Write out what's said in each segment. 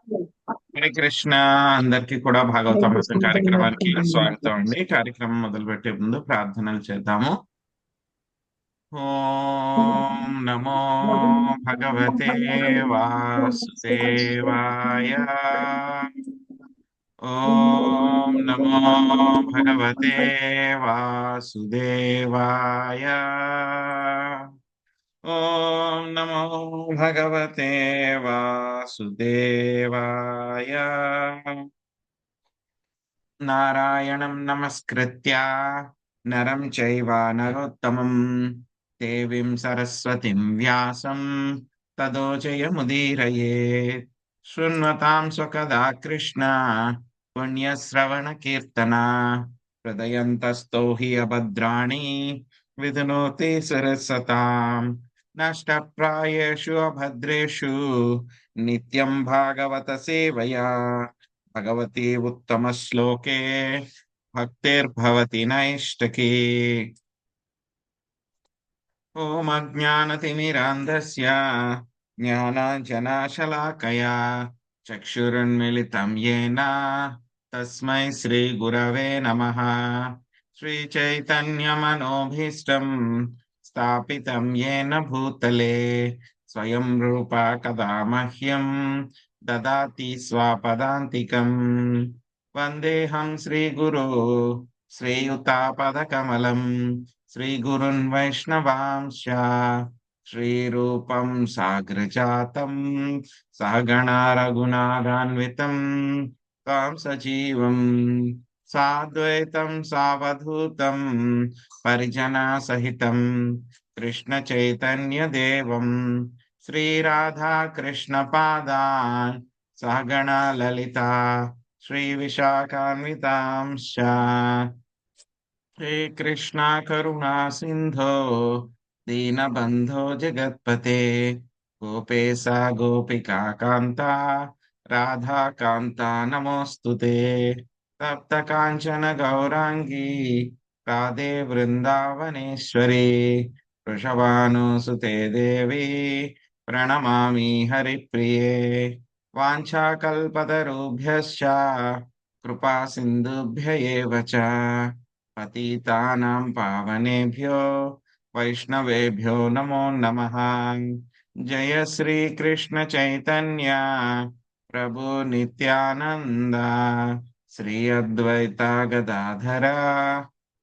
హరే కృష్ణ. అందరికీ కూడా భాగవతామృతం కార్యక్రమానికి స్వాగతం అండి. కార్యక్రమం మొదలుపెట్టే ముందు ప్రార్థనలు చేద్దాము. ఓం నమో భగవతే వాసుదేవాయ. ఓం నమో భగవతే వాసుదేవాయ. ఓం నమో భగవతే వాసుదేవాయ. నారాయణం నమస్కృత్య నరం చైవ నరోత్తమం దేవీం సరస్వతిం వ్యాసం తదో జయముదీరయేత్. శృణ్వతాం స్వకదా కృష్ణ పుణ్యశ్రవణ కీర్తన హృదయంతస్థో హి అభద్రాణి విధునోతి సరసతాం. నష్టప్రాయేషు అభద్రేషు నిత్యం భాగవత సేవయా భగవతి ఉత్తమ శ్లోకే భక్తిర్భవతి నైష్టకి. ఓం అజ్ఞానతిమిరాంధస్య జ్ఞానాంజనాశలాకయా చక్షురున్మిళితం యేన తస్మై శ్రీ గురవే నమః. శ్రీచైతన్యమనోభీష్టం స్థాపితం యేన భూతలే స్వయం రూపా కదా మహ్యం దదాతి స్వపదాంతికం. వందేహం శ్రీగురు శ్రీయుతాపదకమలం శ్రీగురున్ వైష్ణవాంశ శ్రీరూపం సాగ్రజాతం సహగణా రఘునాథాన్వితం తాం సజీవం సాద్వైతం సావధూతం పరిజనా సహితం కృష్ణ చైతన్య దేవం శ్రీరాధా కృష్ణ పాదాన్ సహగణా లలితా శ్రీ విశాఖాన్వితాంశ. హే కృష్ణ కరుణా సింధో దీనబంధో జగత్పతే గోపేశ గోపికా కాంత రాధాకాంత నమోస్తుతే. తప్త కాంచన గౌరాంగీ రాధే వృందావనేశ్వరి వృషభానుసుతే దేవి ప్రణమామి హరిప్రియే. వాంఛాకల్పతరుభ్యశ్చ కృపా సింధుభ్య ఏవ చ పతితానాం పావనేభ్యో వైష్ణవేభ్యో నమో నమః. జయ శ్రీ కృష్ణ చైతన్య ప్రభు నిత్యానంద శ్రీ అద్వైత గదాధర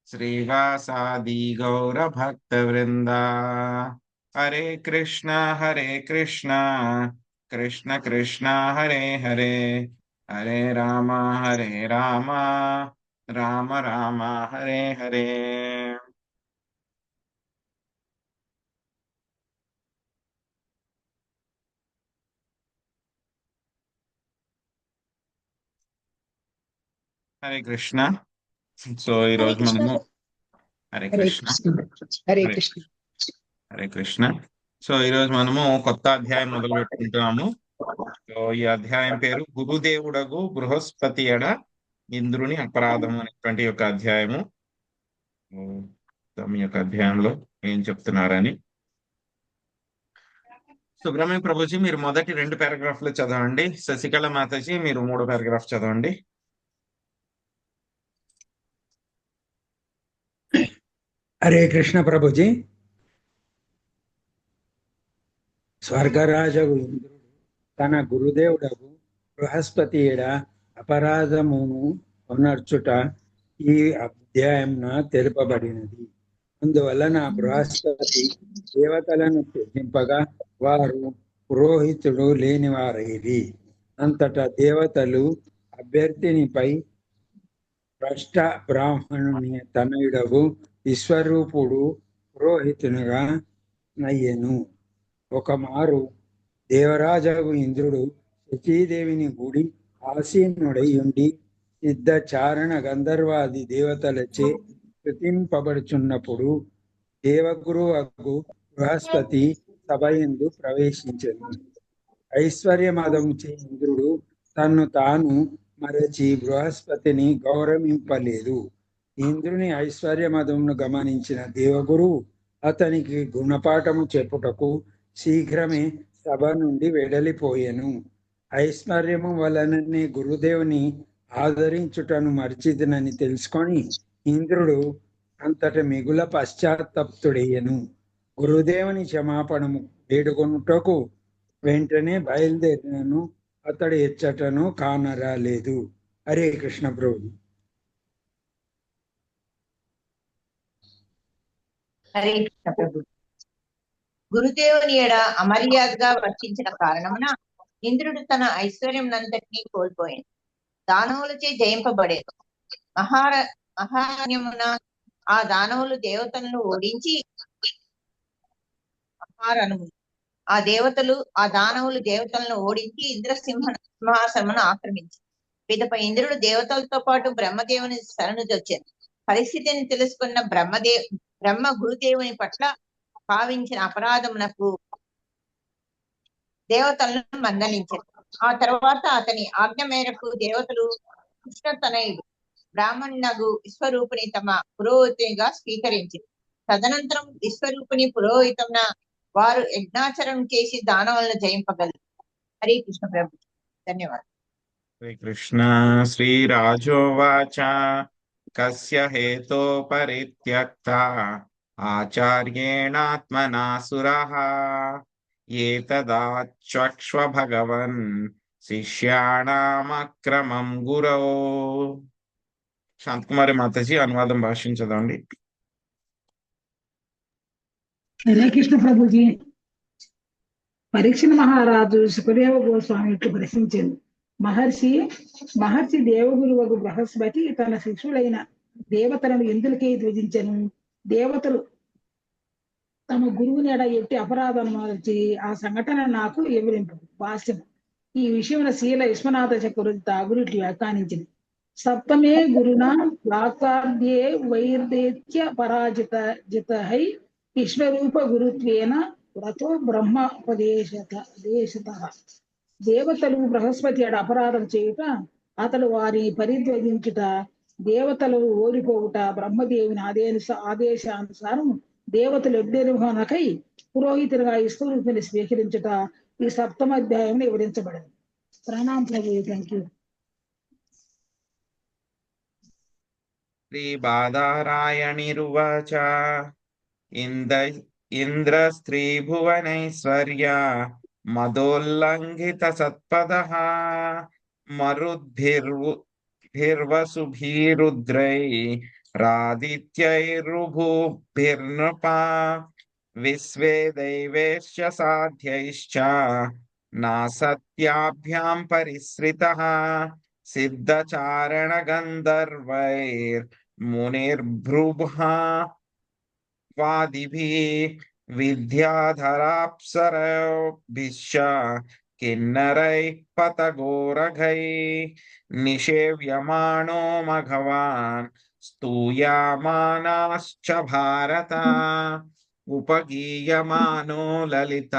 శ్రీవాసాది గౌర భక్త వృంద. హరే కృష్ణ కృష్ణ కృష్ణ హరే హరే హరే రామ రామ రామ హరే హరే. హరే కృష్ణ. సో ఈరోజు మనము హరే కృష్ణ హరే కృష్ణ. హరే కృష్ణ. సో ఈరోజు మనము కొత్త అధ్యాయం మొదలు పెట్టుకుంటున్నాము. సో ఈ అధ్యాయం పేరు గురుదేవుడగు బృహస్పతి ఎడ ఇంద్రుని అపరాధం అనేటువంటి యొక్క అధ్యాయము. మీ యొక్క అధ్యాయంలో ఏం చెప్తున్నారని సుబ్రహ్మణ్య ప్రభుజీ మీరు మొదటి 2 పారాగ్రాఫ్లు చదవండి. శశికళ మాతాజీ మీరు 3 పారాగ్రాఫ్ చదవండి. హరే కృష్ణ ప్రభుజీ. స్వర్గరాజగు ఇంద్రుడు తన గురుదేవుడకు బృహస్పతి ఎడ అపరాధమును ఉనర్చుట ఈ అధ్యాయంన తెలుపబడినది. అందువలన బృహస్పతి దేవతలను పూజింపగా వారు పురోహితుడు లేనివారైరి. అంతటా దేవతలు అభ్యర్థినిపై భ్రష్ట బ్రాహ్మణుని తనయుడగు విశ్వరూపుడు పురోహితునిగా నయ్యెను. ఒకమారు దేవరాజగు ఇంద్రుడు శచీదేవిని గుడి ఆసీనుడై ఉండి సిద్ధ చారణ గంధర్వాది దేవతలచే స్తుతింపబడుచున్నప్పుడు దేవగురువగు బృహస్పతి సభయందు ప్రవేశించెను. ఐశ్వర్యమదముచే ఇంద్రుడు తన్ను తాను మరచి బృహస్పతిని గౌరవింపలేదు. ఇంద్రుని ఐశ్వర్యమదమును గమనించిన దేవగురువు అతనికి గుణపాఠము చెప్పుటకు శీఘ్రమే సభ నుండి వెడలిపోయెను. ఐశ్వర్యము వలననే గురుదేవుని ఆదరించుటను మర్చితినని తెలుసుకొని ఇంద్రుడు అంతట మిగుల పశ్చాత్తప్తుడయ్యను. గురుదేవుని క్షమాపణము వేడుకొనుటకు వెంటనే బయలుదేరినను అతడు ఎచ్చటను కానరాలేదు. హరే కృష్ణ ప్రభు. హరే కృష్ణ ప్రభు. గురుదేవుని ఎడ అమర్యాదగా వర్తించిన కారణమున ఇంద్రుడు తన ఐశ్వర్యం నంతటినీ కోల్పోయాడు. దానవులచే జయింపబడేది. మహారణ్యమున ఆ దానవులు దేవతలను ఓడించి దానవులు దేవతలను ఓడించి సింహాసనమును ఆక్రమించి పిదపై ఇంద్రుడు దేవతలతో పాటు బ్రహ్మదేవుని శరణుజొచ్చారు. పరిస్థితిని తెలుసుకున్న బ్రహ్మ గురుదేవుని పట్ల భావించిన అపరాధమునకు దేవతలను మందలించారు. ఆ తర్వాత అతని ఆజ్ఞ మేరకు దేవతలు కృష్ణతనయుడు బ్రాహ్మణునగు విశ్వరూపిణి తమ పురోహితునిగా స్వీకరించారు. తదనంతరం విశ్వరూపిణి పురోహితమున వారు యజ్ఞాచరణ చేసి దానవులను జయింపగలరు. హరే కృష్ణ ప్రభు. ధన్యవాదాలు. శ్రీకృష్ణ. శ్రీరాజోవాచ కస్య హేతో పరిత్యక్త ఆచార్యేణాత్మనా సురః ఏతదాచక్ష్వ భగవన్ శిష్యాణామక్రమం గురో. శాంతకుమారి మాతాజీ అనువాదం భాషించదండి. హరే కృష్ణ ప్రభుజీ. పరీక్షణ మహారాజు సుఖదేవ గోస్వామి ఇట్లు ప్రశ్నించారు. మహర్షి దేవగురువగు బృహస్పతి తన శిష్యులైన దేవతలను ఎందులకై ధ్వజించను? దేవతలు తమ గురువుని ఎడ ఎట్టి అపరాధం మార్చి ఆ సంఘటన నాకు వివరింపు. భాష్యం. ఈ విషయమున శీల విశ్వనాథ చక్రవర్తి ఠాగూర్ ఇట్లు వ్యాఖ్యానించింది. సప్తమే గురునా వాక్యాద్యే వైర్దేత్య పరాజితహై విశ్వరూప గురుత్వేన వ్రతో బ్రహ్మోపదేశతః. దేవతలు బృహస్పతి ఎడ అపరాధం చేయుట, అతడు వారి పరిధ్వజించుట, దేవతలు ఓడిపోవుట, బ్రహ్మదేవుని ఆదేశానుసారం దేవతలు యజ్ఞనిర్వహణకై పురోహితులుగా విశ్వరూపిని స్వీకరించుట ఈ సప్తమ అధ్యాయం వివరించబడింది. ప్రణాం ప్రభు. Thank you. శ్రీ బాధారాయణిరువాచ ఇంద్ర స్త్రీ భువనైశ్వర్య మదోల్లంఘిత సత్పదః మరుద్భిర్వసుభిరుద్రై రాదిత్యైరుభుభిర్నృపా విశ్వే దైవేశ్చ సాధ్యైశ్చ నాసత్యాభ్యాం పరిశ్రితః సిద్ధచారణ గంధర్వైర్మునిర్భృభః వాదిభిః విద్యాధరాప్సరభిశ్చ కిన్నరైః పతగోరఘైః నిషేవ్యమాణో మఘవాన్ స్తూయమానాశ్చ భారత ఉపగీయమానో లలిత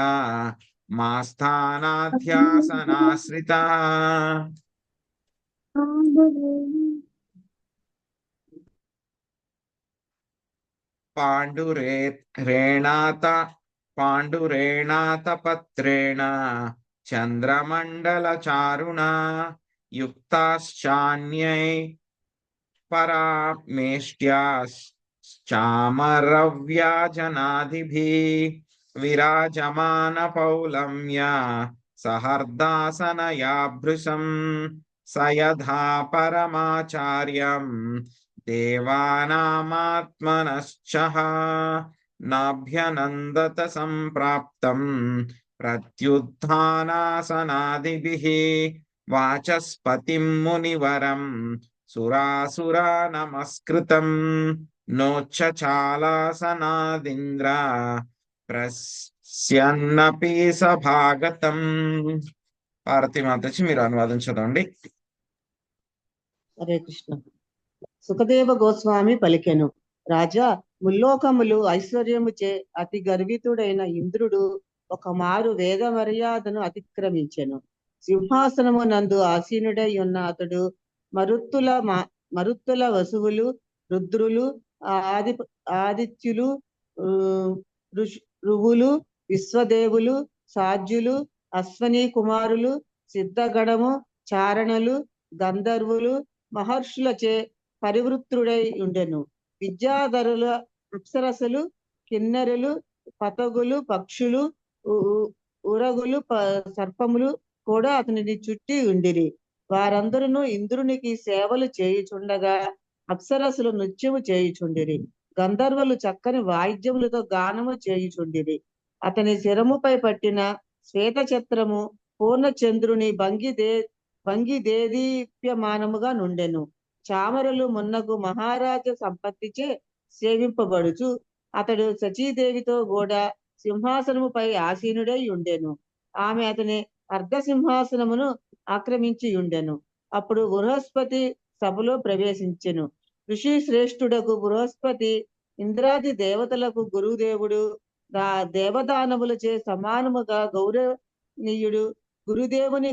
మాస్థానాధ్యాసనాశ్రితః. పాండురేణాతపత్రేణ చంద్రమండలచారుణా యుక్తాశ్చాన్యై పరామేష్ట్యాశ్చామరవ్యాజనాదిభిః విరాజమాన పౌలమ్య సహర్దాసనయాభృశం సయధా పరమాచార్యం దేవానామాత్మనశ్చః నాభ్యనందత సంప్రాప్తం ప్రత్యుత్థానాసనాదిభిః వాచస్పతిం మునివరం సురాసురా నమస్కృతం నోచ్చచాలాసనాదింద్ర ప్రస్యన్నపి సభాగతం. భారతి మాతచి మీరు అనువాదం చదవండి. హరే కృష్ణ. సుఖదేవ గోస్వామి పలికెను. రాజా, ముల్లోకములు ఐశ్వర్యముచే అతి గర్వితుడైన ఇంద్రుడు ఒక మారు వేద మర్యాదను అతిక్రమించెను. సింహాసనము నందు ఆసీనుడై ఉన్న అతడు మరుత్తుల వసువులు, రుద్రులు, ఆదిత్యులు, ఋవులు, విశ్వదేవులు, సాధ్యులు, అశ్వనీ కుమారులు, సిద్ధగణము, చారణలు, గంధర్వులు, మహర్షులచే పరివృత్తుడై ఉండెను. విద్యాధరుల అప్సరసలు, కిన్నెరలు, పతగులు, పక్షులు, ఉరగులు, సర్పములు కూడా అతనిని చుట్టి ఉండిరి. వారందరూ ఇంద్రునికి సేవలు చేయుచుండగా అప్సరసులు నృత్యము చేయుచుండిరి. గంధర్వులు చక్కని వాయిద్యములతో గానము చేయుచుండిరి. అతని శిరముపై పట్టిన శ్వేత ఛత్రము పూర్ణచంద్రుని భంగి దేదీప్యమానముగా నుండెను. చామరులు మున్నగు మహారాజ సంపత్తిచే సేవింపబడుచు అతడు సచీదేవితో కూడా సింహాసనముపై ఆసీనుడై ఉండెను. ఆమె అతని అర్ధ సింహాసనమును ఆక్రమించి ఉండెను. అప్పుడు బృహస్పతి సభలో ప్రవేశించెను. ఋషి శ్రేష్ఠుడకు బృహస్పతి ఇంద్రాది దేవతలకు గురుదేవుడు, దేవదానవులచే సమానముగా గౌరవనీయుడు. గురుదేవుని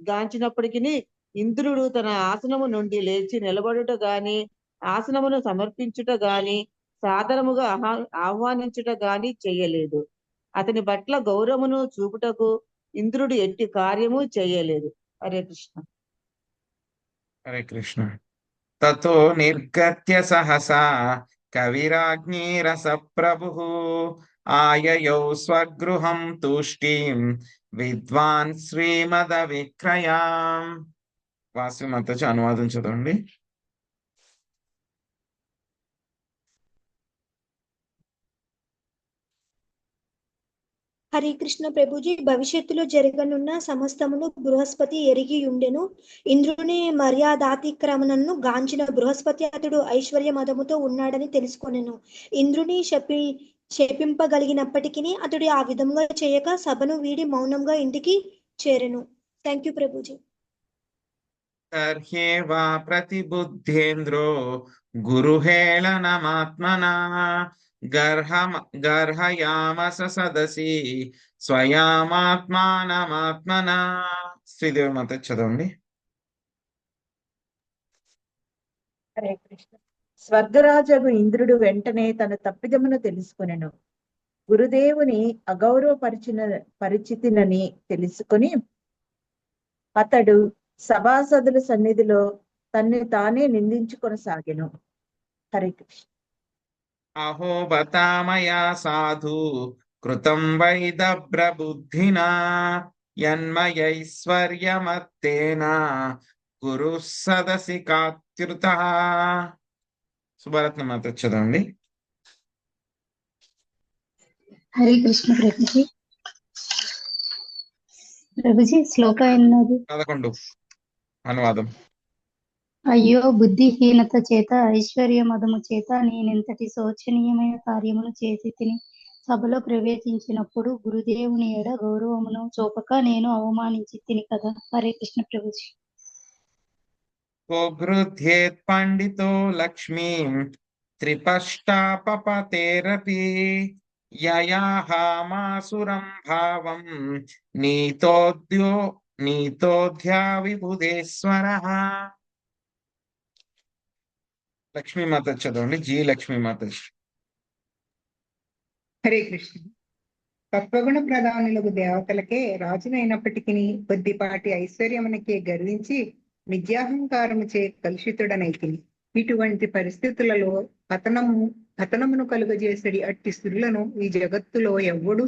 గాంచినప్పటికీ ఇంద్రుడు తన ఆసనము నుండి లేచి నిలబడుట గాని, ఆసనమును సమర్పించుట గాని, సాదరముగా ఆహ్వానించుట గాని చెయ్యలేదు. అతని పట్ల గౌరవమును చూపుటకు ఇంద్రుడు ఎట్టి కార్యము చేయలేదు. హరే కృష్ణ. హరే కృష్ణ. తతో నిర్గత్య సహసా కవిరాజ్ఞీరస ప్రభుః ఆయయౌ స్వగృహం తుష్టిం విద్వాన్ శ్రీమద విక్రయాం. వాసు మాతాజీ అనువాదం చదవండి. హరే కృష్ణ ప్రభుజీ. భవిష్యత్తులో జరగనున్న సమస్తమును బృహస్పతి ఎరిగి ఉండెను. ఇంద్రుని మర్యాదాతిక్రమణను గాంచిన బృహస్పతి అతడు ఐశ్వర్య మదముతో ఉన్నాడని తెలుసుకొనెను. ఇంద్రుని శపింపగలిగినప్పటికీ అతడు ఆ విధంగా చేయక సభను వీడి మౌనంగా ఇంటికి చేరెను. Thank you Prabhuji. తర్హ్యేవా ప్రతిబుద్ధేంద్రో గురుహేళనమాత్మనా గర్హయామస సదసి స్వయామాత్మానమాత్మనా. శ్రీదేవి మాత చదవండి. హరే కృష్ణ. స్వర్గరాజగు ఇంద్రుడు వెంటనే తన తప్పిదమును తెలుసుకొనెను. గురుదేవుని పరిచితినని తెలుసుకొని అతడు సభాసదుల సన్నిధిలో తన్ని తానే నిందించుకొనసాగెను. హరే కృష్ణ. అహో బతామయా సాధు కృతం వైదబ్రబుద్ధినా యన్మయైశ్వర్యమత్తేన గురు సదసి కాత్యుతః. సుభరత్న మాత చదవండి. హరే కృష్ణ ప్రభుజీ. ప్రభుజీ శ్లోక ఎన్నది? 11 అనువాదం. అయ్యో బుద్ధిహీనత చేత ఐశ్వర్య మదము చేత నేనెంతటి శోచనీయమైన కార్యమును చేసి తిని సభలో ప్రవేశించినప్పుడు గురుదేవుని ఎడ గౌరవమును చూపక నేను అవమానించి తిని కదా. హరే కృష్ణ ప్రభుజీ. గృధ్యేత్ పండితో లక్ష్మీం త్రిపష్టాపపతేరపి యయాహామాసురం భావం నీతోధ్యా విబుధేశ్వరః. లక్ష్మీ మాత చదవండి. జీ లక్ష్మీ మాత. హరే కృష్ణ. తత్వగుణ ప్రధానులకు దేవతలకే రాజునైనప్పటికీ కొద్దిపాటి ఐశ్వర్యమునకే గర్వించి విద్యాహంకారముచే కలుషితుడనైతిని. ఇటువంటి పరిస్థితులలో పతనమును కలుగజేసడి అట్టి స్త్రీలను ఈ జగత్తులో ఎవడు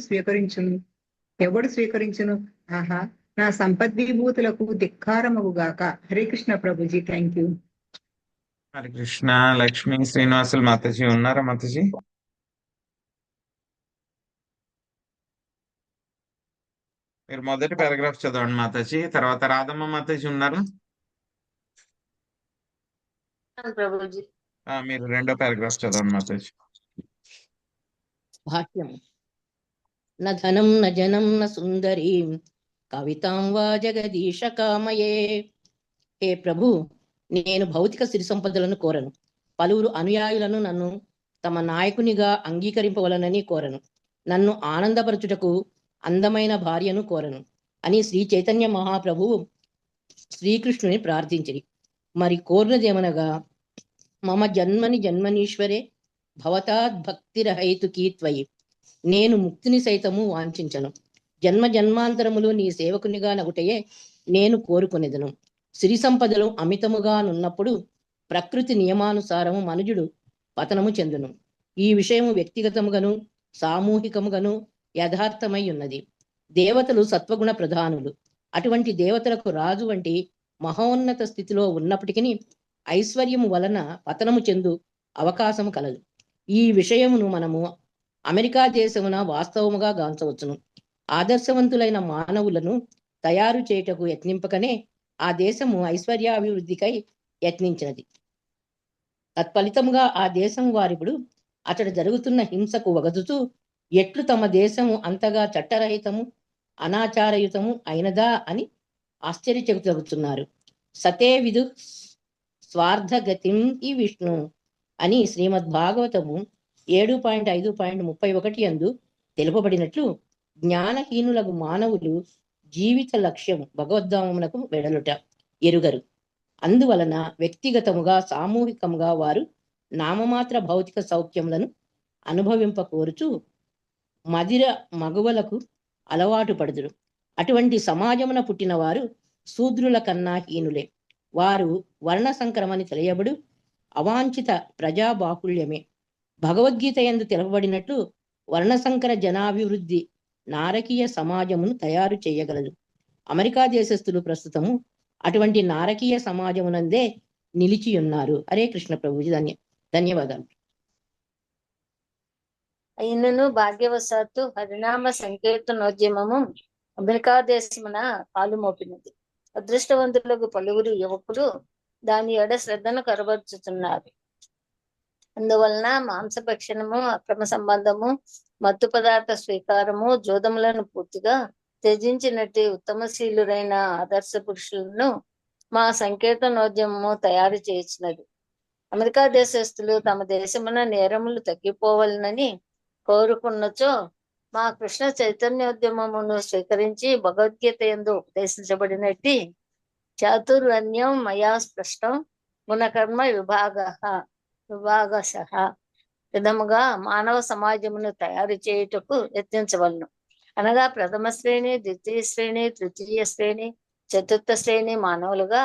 స్వీకరించును. ఆహా, నా సంపద్విభూతులకు ధిక్కారమగుగాక. హరే కృష్ణ ప్రభుజీ. Thank you. హరే కృష్ణ. లక్ష్మీ శ్రీనివాసులు మాతాజీ ఉన్నారా మాతాజీ? మీరు మొదటి పారాగ్రాఫ్ చదవండి మాతాజీ. తర్వాత రాధమ్మ మాతాజీ ఉన్నారా? ప్రభుజీ. మీరు రెండో పారాగ్రాఫ్ చదవండి మాతాజీ. భాష్యం. న ధనం న జనం న సుందరీం కవితాం వా జగదీశ కామయే. హే ప్రభు, నేను భౌతిక సిరి సంపదలను కోరను. పలువురు అనుయాయులను నన్ను తమ నాయకునిగా అంగీకరింపవలనని కోరను. నన్ను ఆనందపరచుటకు అందమైన భార్యను కోరను అని శ్రీ చైతన్య మహాప్రభువు శ్రీకృష్ణుని ప్రార్థించిరి. మరి కోరినదేమనగా, మమ జన్మని జన్మనీశ్వరే భవతాద్ భక్తిరహైతుకీ త్వయి. నేను ముక్తిని సైతము వాంఛించను. జన్మ జన్మాంతరములు నీ సేవకునిగా నగుటయే నేను కోరుకునేదను. సిరి సంపదలు అమితముగా నున్నప్పుడు ప్రకృతి నియమానుసారము మనుజుడు పతనము చెందును. ఈ విషయము వ్యక్తిగతముగాను సామూహికముగాను యథార్థమై ఉన్నది. దేవతలు సత్వగుణ ప్రధానులు. అటువంటి దేవతలకు రాజు వంటి మహోన్నత స్థితిలో ఉన్నప్పటికీ ఐశ్వర్యము వలన పతనము చెందు అవకాశము కలదు. ఈ విషయమును మనము అమెరికా దేశమున వాస్తవముగా గాంచవచ్చును. ఆదర్శవంతులైన మానవులను తయారు చేయుటకు యత్నింపకనే ఆ దేశము ఐశ్వర్యాభివృద్ధికై యత్నించినది. తత్ఫలితముగా ఆ దేశం వారిప్పుడు అతడు జరుగుతున్న హింసకు వగదుతూ ఎట్లు తమ దేశము అంతగా చట్టరహితము అనాచారయుతము అయినదా అని ఆశ్చర్యచకుతున్నారు. సతే విదు స్వార్థగతిం ఈ విష్ణు అని శ్రీమద్ భాగవతము 7.5.31 యందు తెలుపబడినట్లు జ్ఞానహీనులకు మానవులు జీవిత లక్ష్యం భగవద్ధామమునకు వెడలుట ఎరుగరు. అందువలన వ్యక్తిగతముగా సామూహికముగా వారు నామమాత్ర భౌతిక సౌఖ్యములను అనుభవింపకోరుచు మదిర మగువలకు అలవాటు పడుదురు. అటువంటి సమాజమున పుట్టిన వారు శూద్రుల కన్నా హీనులే. వారు వర్ణ సంక్రమని తెలియబడు అవాంఛిత ప్రజాబాహుళ్యమే. భగవద్గీత యందు తెలుపబడినట్లు వర్ణసంకర జనాభివృద్ధి నారకీయ సమాజమును తయారు చేయగలదు. అమెరికా దేశస్థులు ప్రస్తుతము అటువంటి నారకీయ సమాజమునందే నిలిచి ఉన్నారు. హరే కృష్ణ ప్రభుజీ. ధన్యవాదాలు. అయినను భాగ్యవశాత్తు హరినామ సంకీర్తనోద్యమము అమెరికా దేశమున కాలు మోపినది. అదృష్టవంతులకు పలువురు యువకులు దాని ఎడ శ్రద్ధను కనబరుచుతున్నారు. అందువలన మాంసభక్షణము, అక్రమ సంబంధము, మత్తు పదార్థ స్వీకారము, జోదములను పూర్తిగా త్యజించినట్టు ఉత్తమశీలురైన ఆదర్శ పురుషులను మా సంకీర్తనోద్యమము తయారు చేయించినది. అమెరికా దేశస్థులు తమ దేశమున నేరములు తగ్గిపోవాలని కోరుకున్నచో మా కృష్ణ చైతన్యోద్యమమును స్వీకరించి భగవద్గీత యందు ఉపదేశించబడినట్టి చాతుర్వర్ణ్యం మయా స్పష్టం గుణకర్మ విభాగశః విధముగా మానవ సమాజమును తయారు చేయుటకు యత్నించవలను. అనగా ప్రథమ శ్రేణి, ద్వితీయ శ్రేణి, తృతీయ శ్రేణి, చతుర్థ శ్రేణి మానవులుగా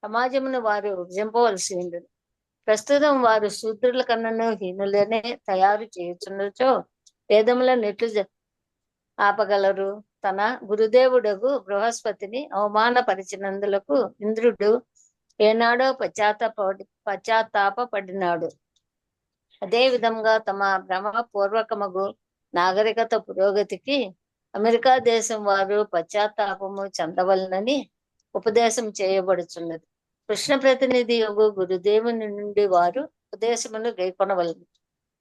సమాజమును వారు విభజింపవలసి ఉండదు. ప్రస్తుతం వారు శూద్రుల కన్నను హీనులనే తయారు చేయుచున్నచో వేదముల నెట్లు ఆపగలరు. తన గురుదేవుడగు బృహస్పతిని అవమానపరిచినందులకు ఇంద్రుడు ఏనాడో పశ్చాత్తాపడినాడు. అదే విధంగా తమ భ్రమపూర్వకమగు నాగరికత పురోగతికి అమెరికా దేశం వారు పశ్చాత్తాపము చెందవలనని ఉపదేశం చేయబడుచున్నది. కృష్ణ ప్రతినిధి యోగు గురుదేవుని నుండి వారు ఉపదేశమును గైకొనవలను.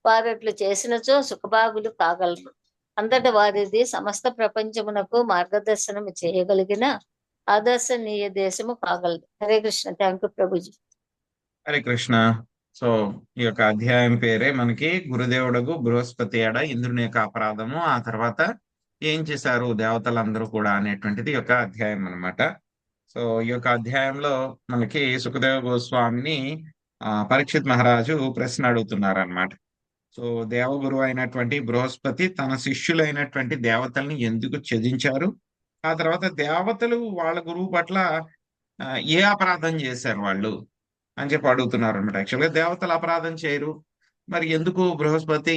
వారు అట్లు చేసినచో సుఖభాగులు కాగలరు. అంతట వారిది సమస్త ప్రపంచమునకు మార్గదర్శనం చేయగలిగిన ఆదర్శనీయ దేశము కాగలదు. Hare Krishna. Thank you Prabhuji. Hare Krishna. So ఈ యొక్క అధ్యాయం పేరే మనకి గురుదేవుడకు బృహస్పతి ఎడ ఇంద్రుని యొక్క అపరాధము, ఆ తర్వాత ఏం చేశారు దేవతలందరూ కూడా అనేటువంటిది ఈ యొక్క అధ్యాయం అన్నమాట. సో ఈ యొక్క అధ్యాయంలో మనకి సుఖదేవ గోస్వామిని పరీక్షిత్ మహారాజు ప్రశ్న అడుగుతున్నారు అన్నమాట. సో దేవగురు అయినటువంటి బృహస్పతి తన శిష్యులైనటువంటి దేవతల్ని ఎందుకు త్యజించారు, ఆ తర్వాత దేవతలు వాళ్ళ గురువు పట్ల ఏ అపరాధం చేశారు వాళ్ళు అని చెప్పి అడుగుతున్నారు అనమాట. యాక్చువల్గా దేవతలు అపరాధం చేయరు, మరి ఎందుకు బృహస్పతి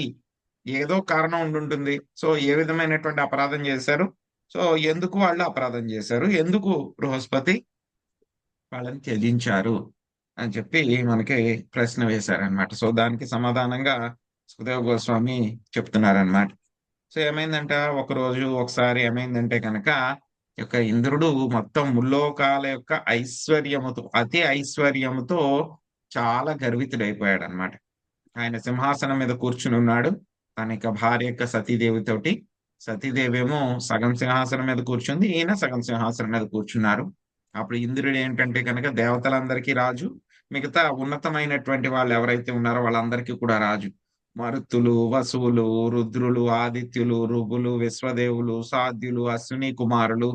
ఏదో కారణం ఉండుంటుంది. సో ఏ విధమైనటువంటి అపరాధం చేశారు, సో ఎందుకు వాళ్ళు అపరాధం చేశారు, ఎందుకు బృహస్పతి వాళ్ళని త్యజించారు అని చెప్పి మనకి ప్రశ్న వేశారనమాట. సో దానికి సమాధానంగా సుఖదేవ గోస్వామి చెప్తున్నారనమాట. సో ఏమైందంట, ఒకసారి ఏమైందంటే కనుక యొక్క ఇంద్రుడు మొత్తం ముల్లోకాల యొక్క ఐశ్వర్యముతో, అతి ఐశ్వర్యముతో చాలా గర్వితుడైపోయాడు అనమాట. ఆయన సింహాసనం మీద కూర్చుని ఉన్నాడు తన యొక్క భార్య యొక్క సతీదేవితోటి. సతీదేవి ఏమో సగం సింహాసనం మీద కూర్చుంది, ఈయన సగం సింహాసనం మీద కూర్చున్నారు. అప్పుడు ఇంద్రుడు ఏంటంటే కనుక దేవతలందరికీ రాజు, మిగతా ఉన్నతమైనటువంటి వాళ్ళు ఎవరైతే ఉన్నారో వాళ్ళందరికీ కూడా రాజు. మరుత్తులు, వసువులు, రుద్రులు, ఆదిత్యులు, ఋగులు, విశ్వదేవులు, సాధ్యులు, అశ్విని కుమారులు,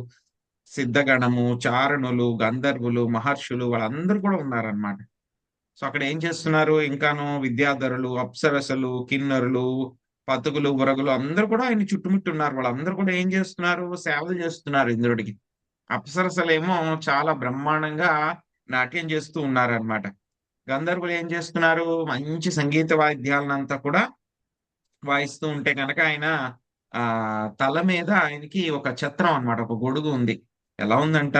సిద్ధగణము, చారణులు, గంధర్వులు, మహర్షులు వాళ్ళందరూ కూడా ఉన్నారనమాట. సో అక్కడ ఏం చేస్తున్నారు, ఇంకాను విద్యాధరులు, అప్సరసలు, కిన్నరులు, పతుకులు బురగులు అందరూ కూడా ఆయన చుట్టుముట్టి ఉన్నారు. వాళ్ళందరూ కూడా ఏం చేస్తున్నారు? సేవలు చేస్తున్నారు ఇంద్రుడికి. అప్సరసలేమో చాలా బ్రహ్మాండంగా నాట్యం చేస్తూ ఉన్నారనమాట. గంధర్వులు ఏం చేస్తున్నారు? మంచి సంగీత వాయిద్యాలనంతా కూడా వాయిస్తూ ఉంటే కనుక ఆయన తల మీద ఆయనకి ఒక ఛత్రం అన్నమాట, ఒక గొడుగు ఉంది. ఎలా ఉందంట?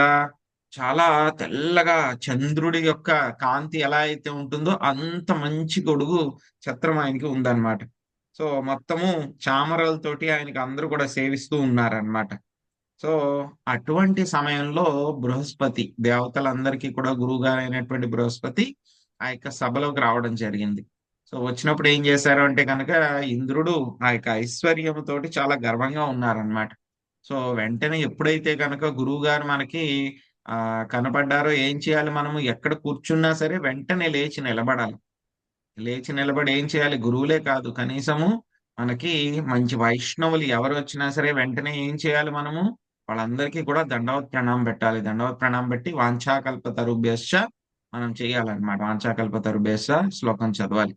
చాలా తెల్లగా చంద్రుడి యొక్క కాంతి ఎలా అయితే ఉంటుందో అంత మంచి గొడుగు ఛత్రం ఆయనకి ఉందన్నమాట. సో మొత్తము చామరాలతోటి ఆయనకి అందరూ కూడా సేవిస్తూ ఉన్నారన్నమాట. సో అటువంటి సమయంలో బృహస్పతి, దేవతలందరికీ కూడా గురువుగారు అయినటువంటి బృహస్పతి ఆ యొక్క సభలోకి రావడం జరిగింది. సో వచ్చినప్పుడు ఏం చేశారు అంటే కనుక ఇంద్రుడు ఆ యొక్క ఐశ్వర్యముతోటి చాలా గర్వంగా ఉన్నారనమాట. సో వెంటనే ఎప్పుడైతే కనుక గురువు గారు మనకి కనపడ్డారో ఏం చేయాలి? మనము ఎక్కడ కూర్చున్నా సరే వెంటనే లేచి నిలబడాలి. లేచి నిలబడి ఏం చేయాలి? గురువులే కాదు, కనీసము మనకి మంచి వైష్ణవులు ఎవరు వచ్చినా సరే వెంటనే ఏం చేయాలి? మనము వాళ్ళందరికీ కూడా దండవత్ ప్రణామం పెట్టాలి. దండవత్ ప్రణామం పెట్టి వాంఛాకల్పతరుభ్యశ్చ మనం చేయాలన్నమాట. వాంఛాకల్పతరుభ్యశ్చ శ్లోకం చదవాలి.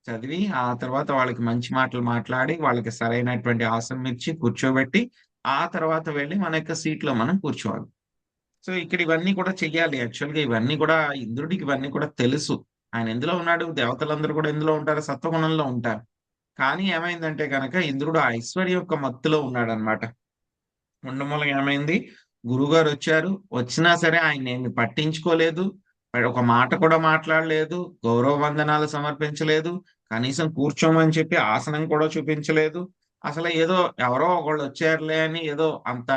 చదివి ఆ తర్వాత వాళ్ళకి మంచి మాటలు మాట్లాడి వాళ్ళకి సరైనటువంటి ఆసనం ఇచ్చి కూర్చోబెట్టి ఆ తర్వాత వెళ్ళి మన యొక్క సీట్లో మనం కూర్చోవాలి. సో ఇక్కడ ఇవన్నీ కూడా చెయ్యాలి. యాక్చువల్గా ఇవన్నీ కూడా ఇంద్రుడికి ఇవన్నీ కూడా తెలుసు. ఆయన ఎందులో ఉన్నాడు? దేవతలందరూ కూడా ఎందులో ఉంటారు? సత్వగుణంలో ఉంటారు. కానీ ఏమైందంటే కనుక ఇంద్రుడు ఆ ఐశ్వర్య యొక్క మత్తులో ఉన్నాడనమాట. ఉండమూల ఏమైంది? గురువుగారు వచ్చారు, వచ్చినా సరే ఆయన ఏమి పట్టించుకోలేదు, ఒక మాట కూడా మాట్లాడలేదు, గౌరవ వందనాలు సమర్పించలేదు, కనీసం కూర్చోమని చెప్పి ఆసనం కూడా చూపించలేదు. అసలు ఏదో ఎవరో ఒకళ్ళు వచ్చారులే అని, ఏదో అంత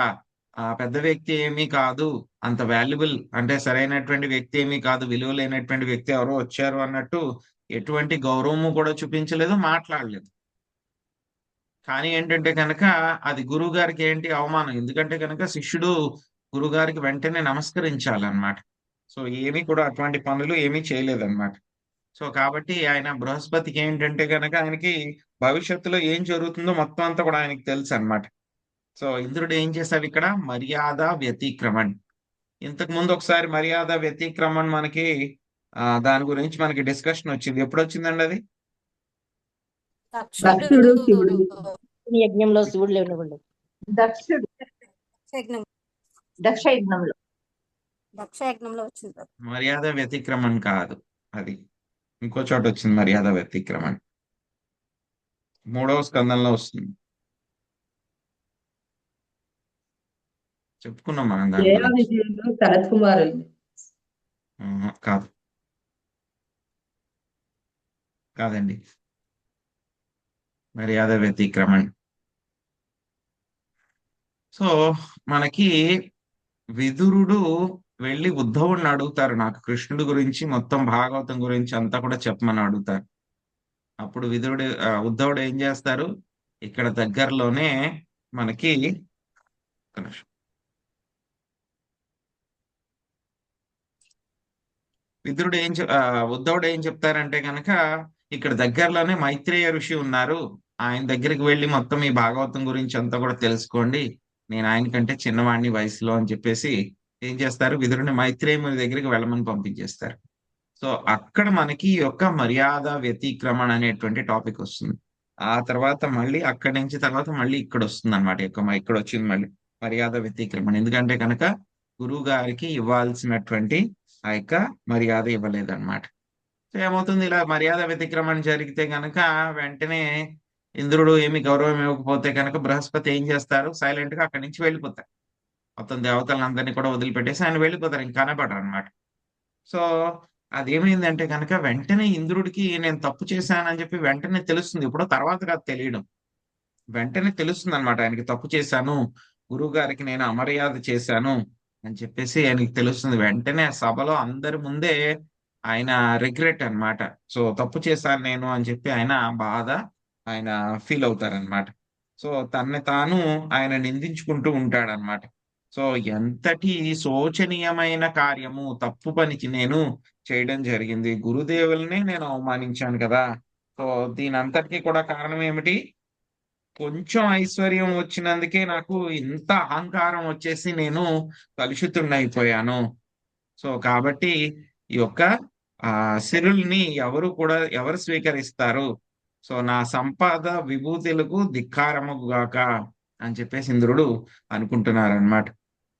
పెద్ద వ్యక్తి ఏమీ కాదు, అంత వాల్యుబుల్ అంటే సరైనటువంటి వ్యక్తి ఏమీ కాదు, విలువ లేనటువంటి వ్యక్తి ఎవరో వచ్చారు అన్నట్టు ఎటువంటి గౌరవము కూడా చూపించలేదు, మాట్లాడలేదు. కానీ ఏంటంటే కనుక అది గురువు గారికి ఏంటి అవమానం. ఎందుకంటే కనుక శిష్యుడు గురుగారికి వెంటనే నమస్కరించాలన్నమాట. సో ఏమీ కూడా అటువంటి పనులు ఏమీ చేయలేదన్నమాట. సో కాబట్టి ఆయన బృహస్పతికి ఏంటంటే కనుక ఆయనకి భవిష్యత్తులో ఏం జరుగుతుందో మొత్తం అంతా కూడా ఆయనకి తెలుసు అన్నమాట. సో ఇంద్రుడు ఏం చేశాడు ఇక్కడ? మర్యాద వ్యతిక్రమణ్. ఇంతకు ముందు ఒకసారి మర్యాద వ్యతిక్రమణ్ మనకి దాని గురించి మనకి డిస్కషన్ వచ్చింది. ఎప్పుడు వచ్చిందండి అది? దక్షుడు శివుడు యజ్ఞంలో శివుడు లేనివ్వండి. దక్షుడు దక్ష యజ్ఞంలో వచ్చింది. మర్యాద వ్యతిక్రమణ్ కాదు, అది ఇంకో చోట వచ్చింది. మర్యాద వ్యతిక్రమణ్ 3వ స్కందంలో వస్తుంది. చెప్పుకున్నాం మనం దాని గురించి. శరత్ కుమార్ కాదు, కాదండి. మర్యాద వ్యతిక్రమణ్. సో మనకి విదురుడు వెళ్ళి ఉద్ధవుడిని అడుగుతారు, నాకు కృష్ణుడి గురించి మొత్తం భాగవతం గురించి అంతా కూడా చెప్పమని అడుగుతారు. అప్పుడు విదురుడు ఉద్ధవుడు ఏం చేస్తారు? ఇక్కడ దగ్గరలోనే మనకి విదురుడు ఉద్ధవుడు ఏం చెప్తారంటే కనుక ఇక్కడ దగ్గరలోనే మైత్రేయ ఋషి ఉన్నారు, ఆయన దగ్గరికి వెళ్ళి మొత్తం ఈ భాగవతం గురించి అంతా కూడా తెలుసుకోండి, నేను ఆయన కంటే చిన్నవాడిని వయసులో అని చెప్పేసి ఏం చేస్తారు? విదురుని మైత్రేయుని దగ్గరికి వెళ్ళమని పంపించేస్తారు. సో అక్కడ మనకి ఈ యొక్క మర్యాద వ్యతిక్రమణ అనేటువంటి టాపిక్ వస్తుంది. ఆ తర్వాత మళ్ళీ అక్కడి నుంచి తర్వాత మళ్ళీ ఇక్కడ వస్తుంది అనమాట. ఇక్కడ వచ్చింది మళ్ళీ మర్యాద వ్యతిక్రమణ. ఎందుకంటే కనుక గురువు గారికి ఇవ్వాల్సినటువంటి ఆ యొక్క మర్యాద ఇవ్వలేదన్నమాట. సో ఏమవుతుంది? ఇలా మర్యాద వ్యతిక్రమణ జరిగితే కనుక వెంటనే ఇంద్రుడు ఏమి గౌరవం ఇవ్వకపోతే కనుక బృహస్పతి ఏం చేస్తారు? సైలెంట్ గా అక్కడి నుంచి వెళ్ళిపోతారు. మొత్తం దేవతలందరినీ కూడా వదిలిపెట్టేసి ఆయన వెళ్ళిపోతారు, ఇంకా కనపడరు అనమాట. సో అదేమైందంటే కనుక వెంటనే ఇంద్రుడికి నేను తప్పు చేశానని చెప్పి వెంటనే తెలుస్తుంది. ఇప్పుడు తర్వాత కాదు తెలియడం, వెంటనే తెలుస్తుంది అనమాట. ఆయనకి తప్పు చేశాను, గురువు గారికి నేను అమర్యాద చేశాను అని చెప్పేసి ఆయనకి తెలుస్తుంది. వెంటనే సభలో అందరి ముందే ఆయన రిగ్రెట్ అన్నమాట. సో తప్పు చేశాను నేను అని చెప్పి ఆయన ఫీల్ అవుతారనమాట. సో తనని తాను ఆయన నిందించుకుంటూ ఉంటాడనమాట. సో ఎంతటి శోచనీయమైన కార్యము, తప్పు పనికి నేను చేయడం జరిగింది, గురుదేవుల్ని నేను అవమానించాను కదా. సో దీని అంతటికీ కూడా కారణం ఏమిటి? కొంచెం ఐశ్వర్యం వచ్చినందుకే నాకు ఇంత అహంకారం వచ్చేసి నేను కలుషితుడినైపోయాను. సో కాబట్టి ఈ యొక్క సిరుల్ని ఎవరు స్వీకరిస్తారు? సో నా సంపద విభూతులకు ధిక్కారముగాక అని చెప్పేసి ఇంద్రుడు అనుకుంటున్నారనమాట.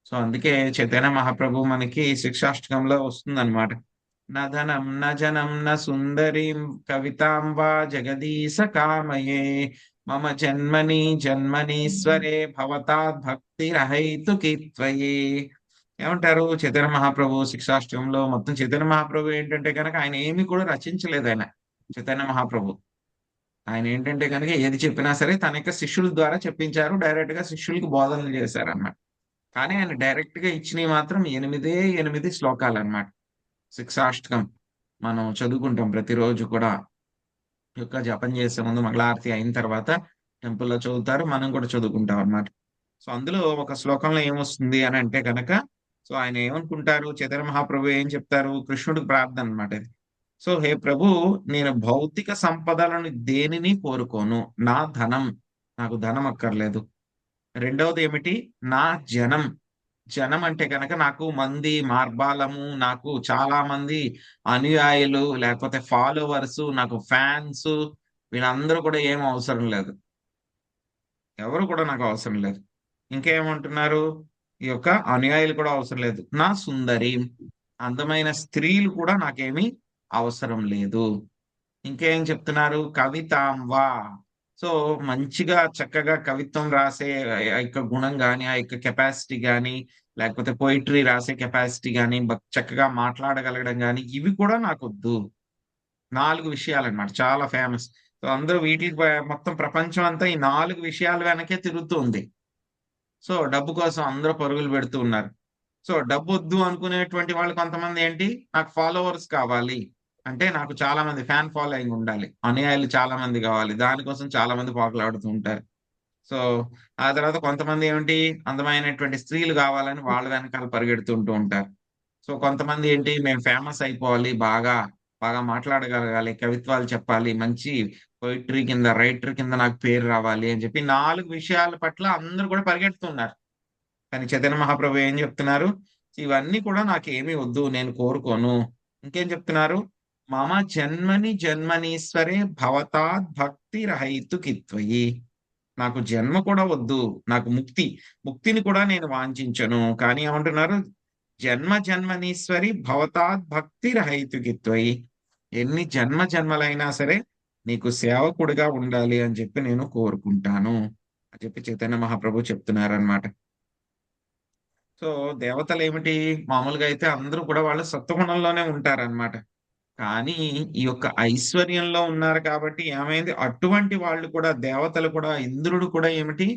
సో అందుకే చైతన్య మహాప్రభు మనకి శిక్షాష్టకంలో వస్తుందన్నమాట. నధనం న జనం న సుందరీం కవితాం వా జగదీశ కామయే మమ జన్మని జన్మనీశ్వరే భవతాద్ భక్తి రహైతుకి త్వయే. ఏమంటారు చైతన్య మహాప్రభు శిక్షాష్టకంలో? మొత్తం చైతన్య మహాప్రభు ఏంటంటే కనుక ఆయన ఏమి కూడా రచించలేదు. ఆయన చైతన్య మహాప్రభు ఆయన ఏంటంటే కనుక ఏది చెప్పినా సరే తన యొక్క శిష్యుల ద్వారా చెప్పించారు, డైరెక్ట్ గా శిష్యులకు బోధనలు చేశారు అన్నమాట. కానీ ఆయన డైరెక్ట్ గా ఇచ్చినవి మాత్రం 8 శ్లోకాలు అన్నమాట. శిక్షాష్టకం మనం చదువుకుంటాం ప్రతిరోజు కూడా. యొక్క జపం చేసే ముందు మంగళారతి అయిన తర్వాత టెంపుల్లో చదువుతారు, మనం కూడా చదువుకుంటాం అన్నమాట. సో అందులో ఒక శ్లోకంలో ఏమొస్తుంది అని అంటే కనుక, సో ఆయన ఏమనుకుంటారు, చైతన్య మహాప్రభు ఏం చెప్తారు, కృష్ణుడికి ప్రార్థన అన్నమాట ఇది. సో హే ప్రభు, నేను భౌతిక సంపదలను దేనిని కోరుకోను. నా ధనం, నాకు ధనం అక్కర్లేదు. రెండవది ఏమిటి, నా జనం. జనం అంటే కనుక నాకు మంది మార్బాలము, నాకు చాలా మంది అనుయాయులు లేకపోతే ఫాలోవర్స్, నాకు ఫ్యాన్స్, వీళ్ళందరూ కూడా ఏం అవసరం లేదు. ఎవరు కూడా నాకు అవసరం లేదు. ఇంకేమంటున్నారు, ఈ యొక్క అనుయాయులు కూడా అవసరం లేదు. నా సుందరి, అందమైన స్త్రీలు కూడా నాకేమీ అవసరం లేదు. ఇంకేం చెప్తున్నారు, కవితాం వా. సో మంచిగా చక్కగా కవిత్వం రాసే ఆ యొక్క గుణం కానీ, ఆ యొక్క కెపాసిటీ కానీ, లేకపోతే పోయిటరీ రాసే కెపాసిటీ కానీ, చక్కగా మాట్లాడగలగడం కానీ, ఇవి కూడా నాకు వద్దు. 4 విషయాలు అన్నమాట, చాలా ఫేమస్. సో అందరూ వీటికి మొత్తం ప్రపంచం అంతా ఈ 4 విషయాల వెనకే తిరుగుతుంది. సో డబ్బు కోసం అందరూ పరుగులు పెడుతూ ఉన్నారు. సో డబ్బు వద్దు అనుకునేటువంటి వాళ్ళు కొంతమంది ఏంటి, నాకు ఫాలోవర్స్ కావాలి అంటే నాకు చాలా మంది ఫ్యాన్ ఫాలోయింగ్ ఉండాలి, అనుయాయులు చాలా మంది కావాలి, దానికోసం చాలా మంది పోకలాడుతూ ఉంటారు. సో ఆ తర్వాత కొంతమంది ఏమిటి, అందమైనటువంటి స్త్రీలు కావాలని వాళ్ళ వెనకాల పరిగెడుతుంటూ ఉంటారు. సో కొంతమంది ఏంటి, మేము ఫేమస్ అయిపోవాలి, బాగా బాగా మాట్లాడగలగాలి, కవిత్వాలు చెప్పాలి, మంచి పోయిటరీ కింద రైటర్ కింద నాకు పేరు రావాలి అని చెప్పి 4 విషయాల పట్ల అందరూ కూడా పరిగెడుతున్నారు. కానీ చైతన్య మహాప్రభు ఏం చెప్తున్నారు, ఇవన్నీ కూడా నాకు ఏమీ వద్దు, నేను కోరుకోను. ఇంకేం చెప్తున్నారు, మమ జన్మని జన్మనీశ్వరే భవతాద్ భక్తి రహైతుకిత్వయి. నాకు జన్మ కూడా వద్దు, నాకు ముక్తిని కూడా నేను వాంఛించను. కానీ ఏమంటున్నారు, జన్మనీశ్వరి భవతాద్ భక్తి రహైతుకిత్వయి. ఎన్ని జన్మలైనా సరే నీకు సేవకుడిగా ఉండాలి అని చెప్పి నేను కోరుకుంటాను అని చెప్పి చైతన్య మహాప్రభు చెప్తున్నారనమాట. సో దేవతలు ఏమిటి, మామూలుగా అయితే అందరూ కూడా వాళ్ళు సత్వగుణంలోనే ఉంటారన్నమాట. కానీ ఈ యొక్క ఐశ్వర్యంలో ఉన్నారు కాబట్టి ఏమైంది, అటువంటి వాళ్ళు కూడా, దేవతలు కూడా, ఇంద్రుడు కూడా ఏమిటి,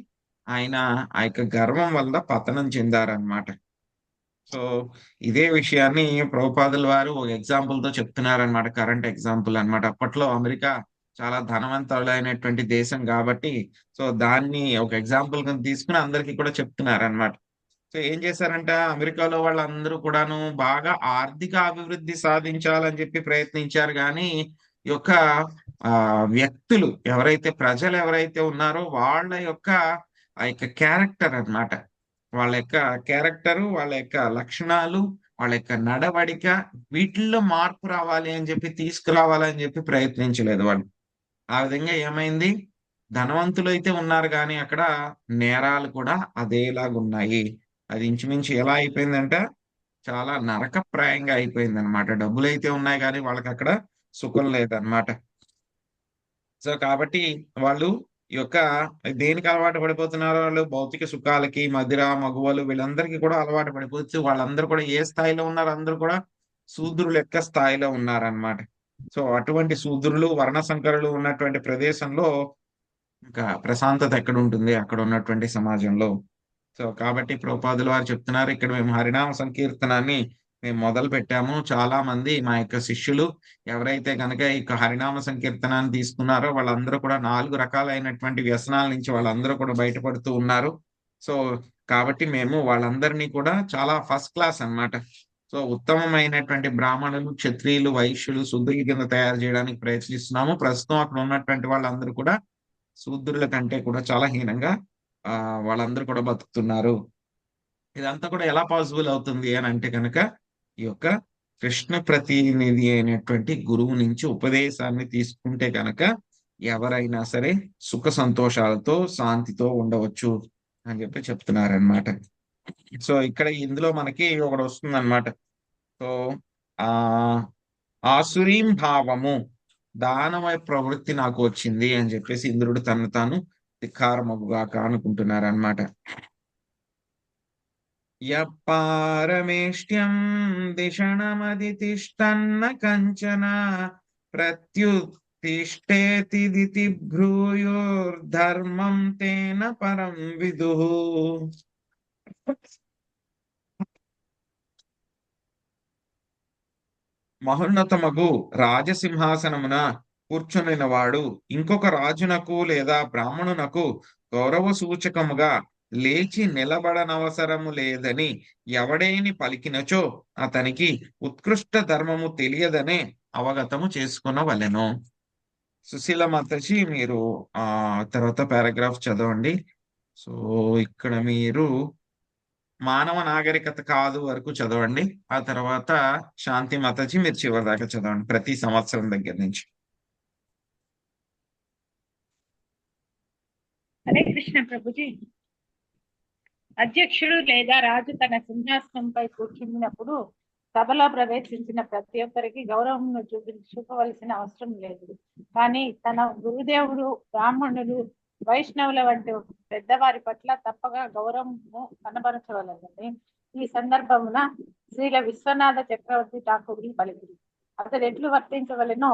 ఆయన ఆ యొక్క గర్వం వల్ల పతనం చెందారనమాట. సో ఇదే విషయాన్ని ప్రభుపాదుల వారు ఒక ఎగ్జాంపుల్ తో చెప్తున్నారనమాట, కరెంట్ ఎగ్జాంపుల్ అన్నమాట. అప్పట్లో అమెరికా చాలా ధనవంతులైనటువంటి దేశం కాబట్టి, సో దాన్ని ఒక ఎగ్జాంపుల్ కింద తీసుకుని అందరికీ కూడా చెప్తున్నారనమాట. సో ఏం చేశారంట, అమెరికాలో వాళ్ళందరూ కూడాను బాగా ఆర్థిక అభివృద్ధి సాధించాలని చెప్పి ప్రయత్నించారు. కానీ ఈ యొక్క వ్యక్తులు ఎవరైతే, ప్రజలు ఎవరైతే ఉన్నారో వాళ్ళ యొక్క ఆ యొక్క క్యారెక్టర్ అన్నమాట, వాళ్ళ యొక్క క్యారెక్టరు, వాళ్ళ యొక్క లక్షణాలు, వాళ్ళ యొక్క నడవడిక, వీటిల్లో మార్పు రావాలి అని చెప్పి, తీసుకురావాలని చెప్పి ప్రయత్నించలేదు వాళ్ళు. ఆ విధంగా ఏమైంది, ధనవంతులు అయితే ఉన్నారు కానీ అక్కడ నేరాలు కూడా అదేలాగున్నాయి. అది ఇంచుమించు ఎలా అయిపోయిందంటే చాలా నరకప్రాయంగా అయిపోయింది అనమాట. డబ్బులు అయితే ఉన్నాయి కానీ వాళ్ళకి అక్కడ సుఖం లేదన్నమాట. సో కాబట్టి వాళ్ళు ఈ యొక్క దేనికి అలవాటు పడిపోతున్నారు, వాళ్ళు భౌతిక సుఖాలకి, మదిర మగువలు, వీళ్ళందరికీ కూడా అలవాటు పడిపోతూ వాళ్ళందరూ కూడా ఏ స్థాయిలో ఉన్నారు, అందరూ కూడా శూద్రుల యొక్క స్థాయిలో ఉన్నారనమాట. సో అటువంటి శూద్రులు, వర్ణ సంకరులు ఉన్నటువంటి ప్రదేశంలో ఇంకా ప్రశాంతత ఎక్కడ ఉంటుంది, అక్కడ ఉన్నటువంటి సమాజంలో. సో కాబట్టి ప్రభుపాదుల వారు చెప్తున్నారు, ఇక్కడ మేము హరినామ సంకీర్తనాన్ని మేము మొదలు పెట్టాము. చాలా మంది మా యొక్క శిష్యులు ఎవరైతే కనుక ఈ హరినామ సంకీర్తనాన్ని తీసుకున్నారో వాళ్ళందరూ కూడా 4 రకాలైనటువంటి వ్యసనాల నుంచి వాళ్ళందరూ కూడా బయటపడుతూ ఉన్నారు. సో కాబట్టి మేము వాళ్ళందరినీ కూడా చాలా ఫస్ట్ క్లాస్ అన్నమాట. సో ఉత్తమమైనటువంటి బ్రాహ్మణులు, క్షత్రియులు, వైశ్యులు, శూద్రుల కింద తయారు చేయడానికి ప్రయత్నిస్తున్నాము. ప్రస్తుతం అక్కడ ఉన్నటువంటి వాళ్ళందరూ కూడా శూద్రుల కంటే కూడా చాలా హీనంగా వాళ్ళందరూ కూడా బతుకుతున్నారు. ఇదంతా కూడా ఎలా పాసిబుల్ అవుతుంది అని అంటే కనుక ఈ యొక్క కృష్ణ ప్రతినిధి అయినటువంటి గురువు నుంచి ఉపదేశాన్ని తీసుకుంటే కనుక ఎవరైనా సరే సుఖ సంతోషాలతో శాంతితో ఉండవచ్చు అని చెప్పి చెప్తున్నారనమాట. సో ఇక్కడ ఇందులో మనకి ఒకటి వస్తుంది అనమాట. సో ఆ ఆసురీం భావము, దానమయ ప్రవృత్తి నాకు వచ్చింది అని చెప్పేసి ఇంద్రుడు తను తాను ధిక్కారమగుగాక అనుకుంటున్నారనమాట. యపారమేష్ట్యం దిషణమదితిష్టన్న కంచన ప్రత్యుత్తిష్టేతి దితి భ్రూయోర్ధర్మం తేన పరం విదుః. మహోన్నతమగు రాజసింహాసనమున కూర్చునిన వాడు ఇంకొక రాజునకు లేదా బ్రాహ్మణునకు గౌరవ సూచకముగా లేచి నిలబడనవసరము లేదని ఎవడేని పలికినచో అతనికి ఉత్కృష్ట ధర్మము తెలియదనే అవగతము చేసుకునవలెను. సుశీల మాతాజీ మీరు తర్వాత పారాగ్రాఫ్ చదవండి. సో ఇక్కడ మీరు మానవ నాగరికత కాదు వరకు చదవండి. ఆ తర్వాత శాంతి మాతాజీ మీరు చివరి దాకా చదవండి, ప్రతి సంవత్సరం దగ్గర నుంచి. హరే కృష్ణ ప్రభుజీ. అధ్యక్షుడు లేదా రాజు తన సింహాసనంపై కూర్చున్నప్పుడు సభలో ప్రవేశించిన ప్రతి ఒక్కరికి గౌరవం చూపవలసిన అవసరం లేదు. కానీ తన గురుదేవుడు, బ్రాహ్మణులు, వైష్ణవుల వంటి పెద్దవారి పట్ల తప్పగా గౌరవము కనబరచవలనని ఈ సందర్భమున శ్రీల విశ్వనాథ చక్రవర్తి ఠాకూర్ పలికిరి. అతడు ఎట్లు వర్తించవలెనో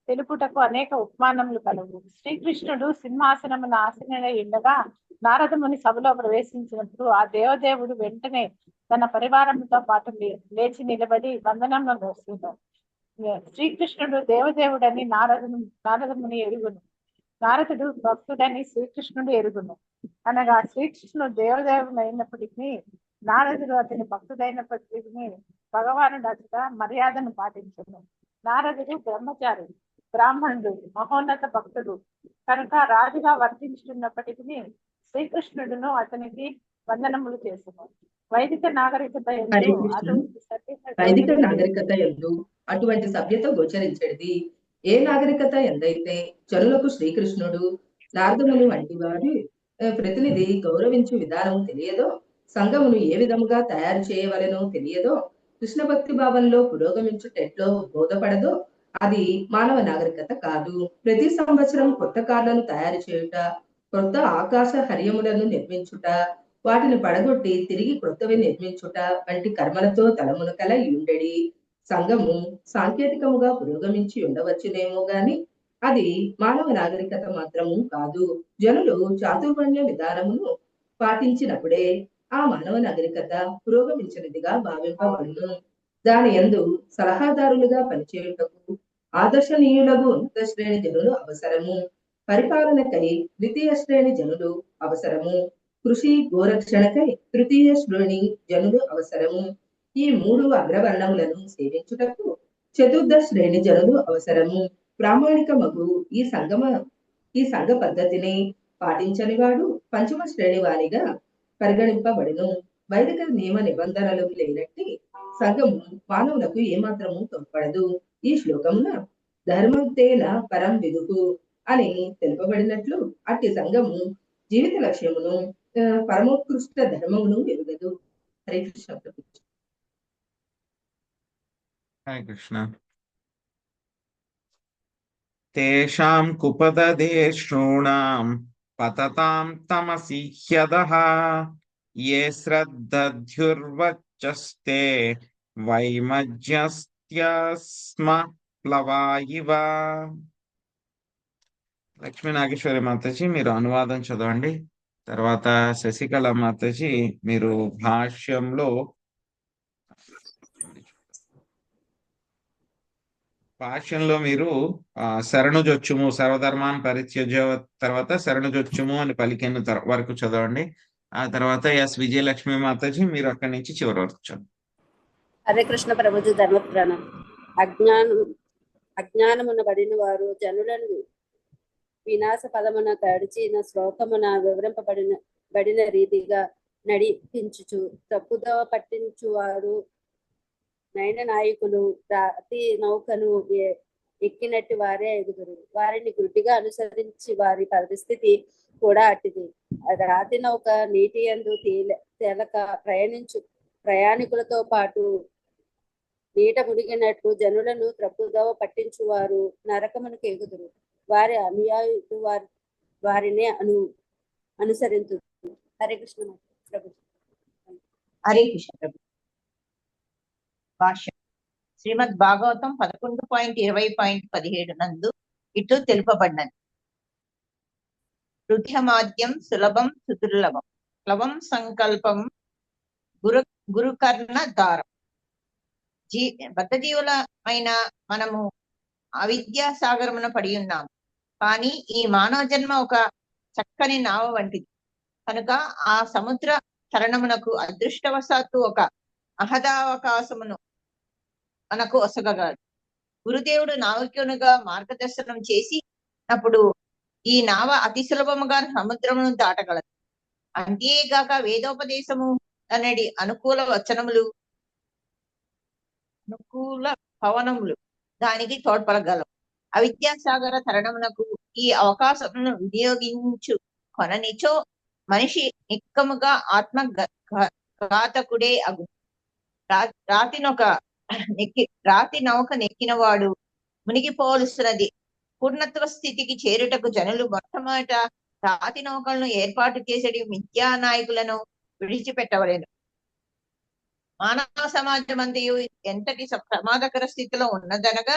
తెలుపుటకు అనేక ఉపమానములు కలవు. శ్రీకృష్ణుడు సింహాసనమున ఆసీనుడై ఉండగా నారదముని సభలో ప్రవేశించినప్పుడు ఆ దేవదేవుడు వెంటనే తన పరివారంతో పాటు లేచి నిలబడి వందనంలో వేస్తున్నాడు. శ్రీకృష్ణుడు దేవదేవుడని నారదముని ఎరుగును, నారదుడు భక్తుడని శ్రీకృష్ణుడు ఎరుగును. అనగా శ్రీకృష్ణుడు దేవదేవుడు అయినప్పటికీ నారదుడు అతని భక్తుడైనప్పటికీ భగవానుడు అతడ మర్యాదను పాటించను. నారదుడు బ్రహ్మచారి, బ్రాహ్మణుడు, మహోన్నత భక్తుడు కనుక రాజుగా వర్తించుతున్నప్పటికీ శ్రీకృష్ణుడును అతనికి వందనములు చేస్తున్నారు. వైదిక నాగరికత యందు అటువంటి సభ్యత గోచరించేది. ఏ నాగరికత ఎందైతే జనులకు శ్రీకృష్ణుడు, నారదముని వంటి వారి ప్రతినిధి గౌరవించు విధానం తెలియదో, సంఘమును ఏ విధముగా తయారు చేయవలెనో తెలియదో, కృష్ణ భక్తి భావంలో పురోగమించుటెట్లో బోధపడదో అది మానవ నాగరికత కాదు. ప్రతి సంవత్సరం కొత్త కార్లను తయారు చేయుట, కొత్త ఆకాశ హర్యములను నిర్మించుట, వాటిని పడగొట్టి తిరిగి కొత్తవి నిర్మించుట వంటి కర్మలతో తలమునకల ఉండెడి. సంఘము సాంకేతికముగా పురోగమించి ఉండవచ్చునేమో గాని అది మానవ నాగరికత మాత్రము కాదు. జనులు చాతుర్వర్ణ్య విధానమును పాటించినప్పుడే ఆ మానవ నాగరికత పురోగమించినదిగా భావింపబడును. దాని యందు సలహాదారులుగా పనిచేయుటకు ఆదర్శనీయులకు ఉన్నత శ్రేణి జనులు అవసరము. పరిపాలనకై ద్వితీయ శ్రేణి జనులు అవసరము. కృషి గోరక్షణకై తృతీయ శ్రేణి జనులు అవసరము. ఈ మూడు అగ్రవర్ణములను సేవించుటకు చతుర్థ శ్రేణి జనులు అవసరము. ప్రామాణిక మగు ఈ సంఘ పద్ధతిని పాటించని వాడు పంచమ శ్రేణి వారిగా పరిగణింపబడును. వైదిక నియమ నిబంధనలు లేనట్టి సంఘము మానవులకు ఏమాత్రము తోడ్పడదు. ఈ శ్లోకమున ధర్మంతేన పరం విదుః అని తెలుపబడినట్లు అట్టి సంఘము జీవిత లక్ష్యమును పరమోత్కృష్ట ధర్మమును ఎరుగదు. హరే కృష్ణ. హరే కృష్ణ. తేషాం కుపదదేశూణాం పతతాం తమసి హ్యదః ఏ శ్రద్ధధ్యుర్వచ్చస్తే వైమజ్యస్త్యస్మ ప్లవాయివ. లక్ష్మీ నాగేశ్వరి మాతాజీ మీరు అనువాదం చదవండి. తర్వాత శశికళ మాతాజీ మీరు భాష్యంలో మీరు శరణుజొచ్చుము సర్వధర్మాన్ పరిత్యజ్య తర్వాత శరణుజొచ్చుము అని పలికిన వరకు చదవండి. ఆ తర్వాత ఎస్ విజయలక్ష్మి మాతాజీ మీరు అక్కడి నుంచి చివరి వరకు చదవండి. హరే కృష్ణ ప్రభుజీ. ధర్మపురాణం. అజ్ఞానమున బడిన వారు జనులను వినాశ పదమున గడిచిన శ్లోకమున వివరింపబడిన రీతిగా నడిపించుచు తప్పుదవ పట్టించువారు నయన నాయకులు రాతి నౌకను ఎక్కినట్టు వారే ఎగుదురు. వారిని గుడ్డిగా అనుసరించి వారి పరిస్థితి కూడా అట్టిది. రాతి నౌక నీటి యందు తేలక ప్రయాణికులతో పాటు నీట మునిగినట్లు జనులను త్రప్పుదోవ పట్టించువారు నరకమునకు ఎగుదురు. వారి అనుయాయులు వారినే అనుసరించు. హరే కృష్ణ ప్రభు. హరే కృష్ణ ప్రభు. భాష్యం. శ్రీమద్ భాగవతం 11.20.17 నందు ఇట్లు తెలుపబడినది. రుధ్యమాద్యం సులభం సుదుర్లభం ప్లవం సంకల్పం గురుకర్ణ దారం. బద్ధజీవులమైన మనము అవిద్యా సాగరమున పడి ఉన్నాము. కానీ ఈ మానవ జన్మ ఒక చక్కని నావ వంటిది కనుక ఆ సముద్ర తరణమునకు అదృష్టవశాత్తు ఒక మహదావకాశమును మనకు ఒసగగలడు. గురుదేవుడు నావికునిగా మార్గదర్శనం చేసినప్పుడు ఈ నావ అతి సులభముగా సముద్రమును దాటగలదు. అంతేగాక వేదోపదేశము అనేది అనుకూల పవనములు దానికి తోడ్పడగలవు. అవిద్యాసాగర తరణమునకు ఈ అవకాశమును వినియోగించు కొననిచో మనిషి నిక్కముగా ఆత్మ ఘాతకుడే అగు. రాతి నౌక నెక్కినవాడు మునిగిపోవలసినది. పూర్ణత్వ స్థితికి చేరుటకు జనులు మొట్టమొదట రాతి నౌకలను ఏర్పాటు చేసేది మిథ్యా నాయకులను విడిచిపెట్టవలేను. మానవ సమాజం అంతయు ఎంతటి ప్రమాదకర స్థితిలో ఉన్నదనగా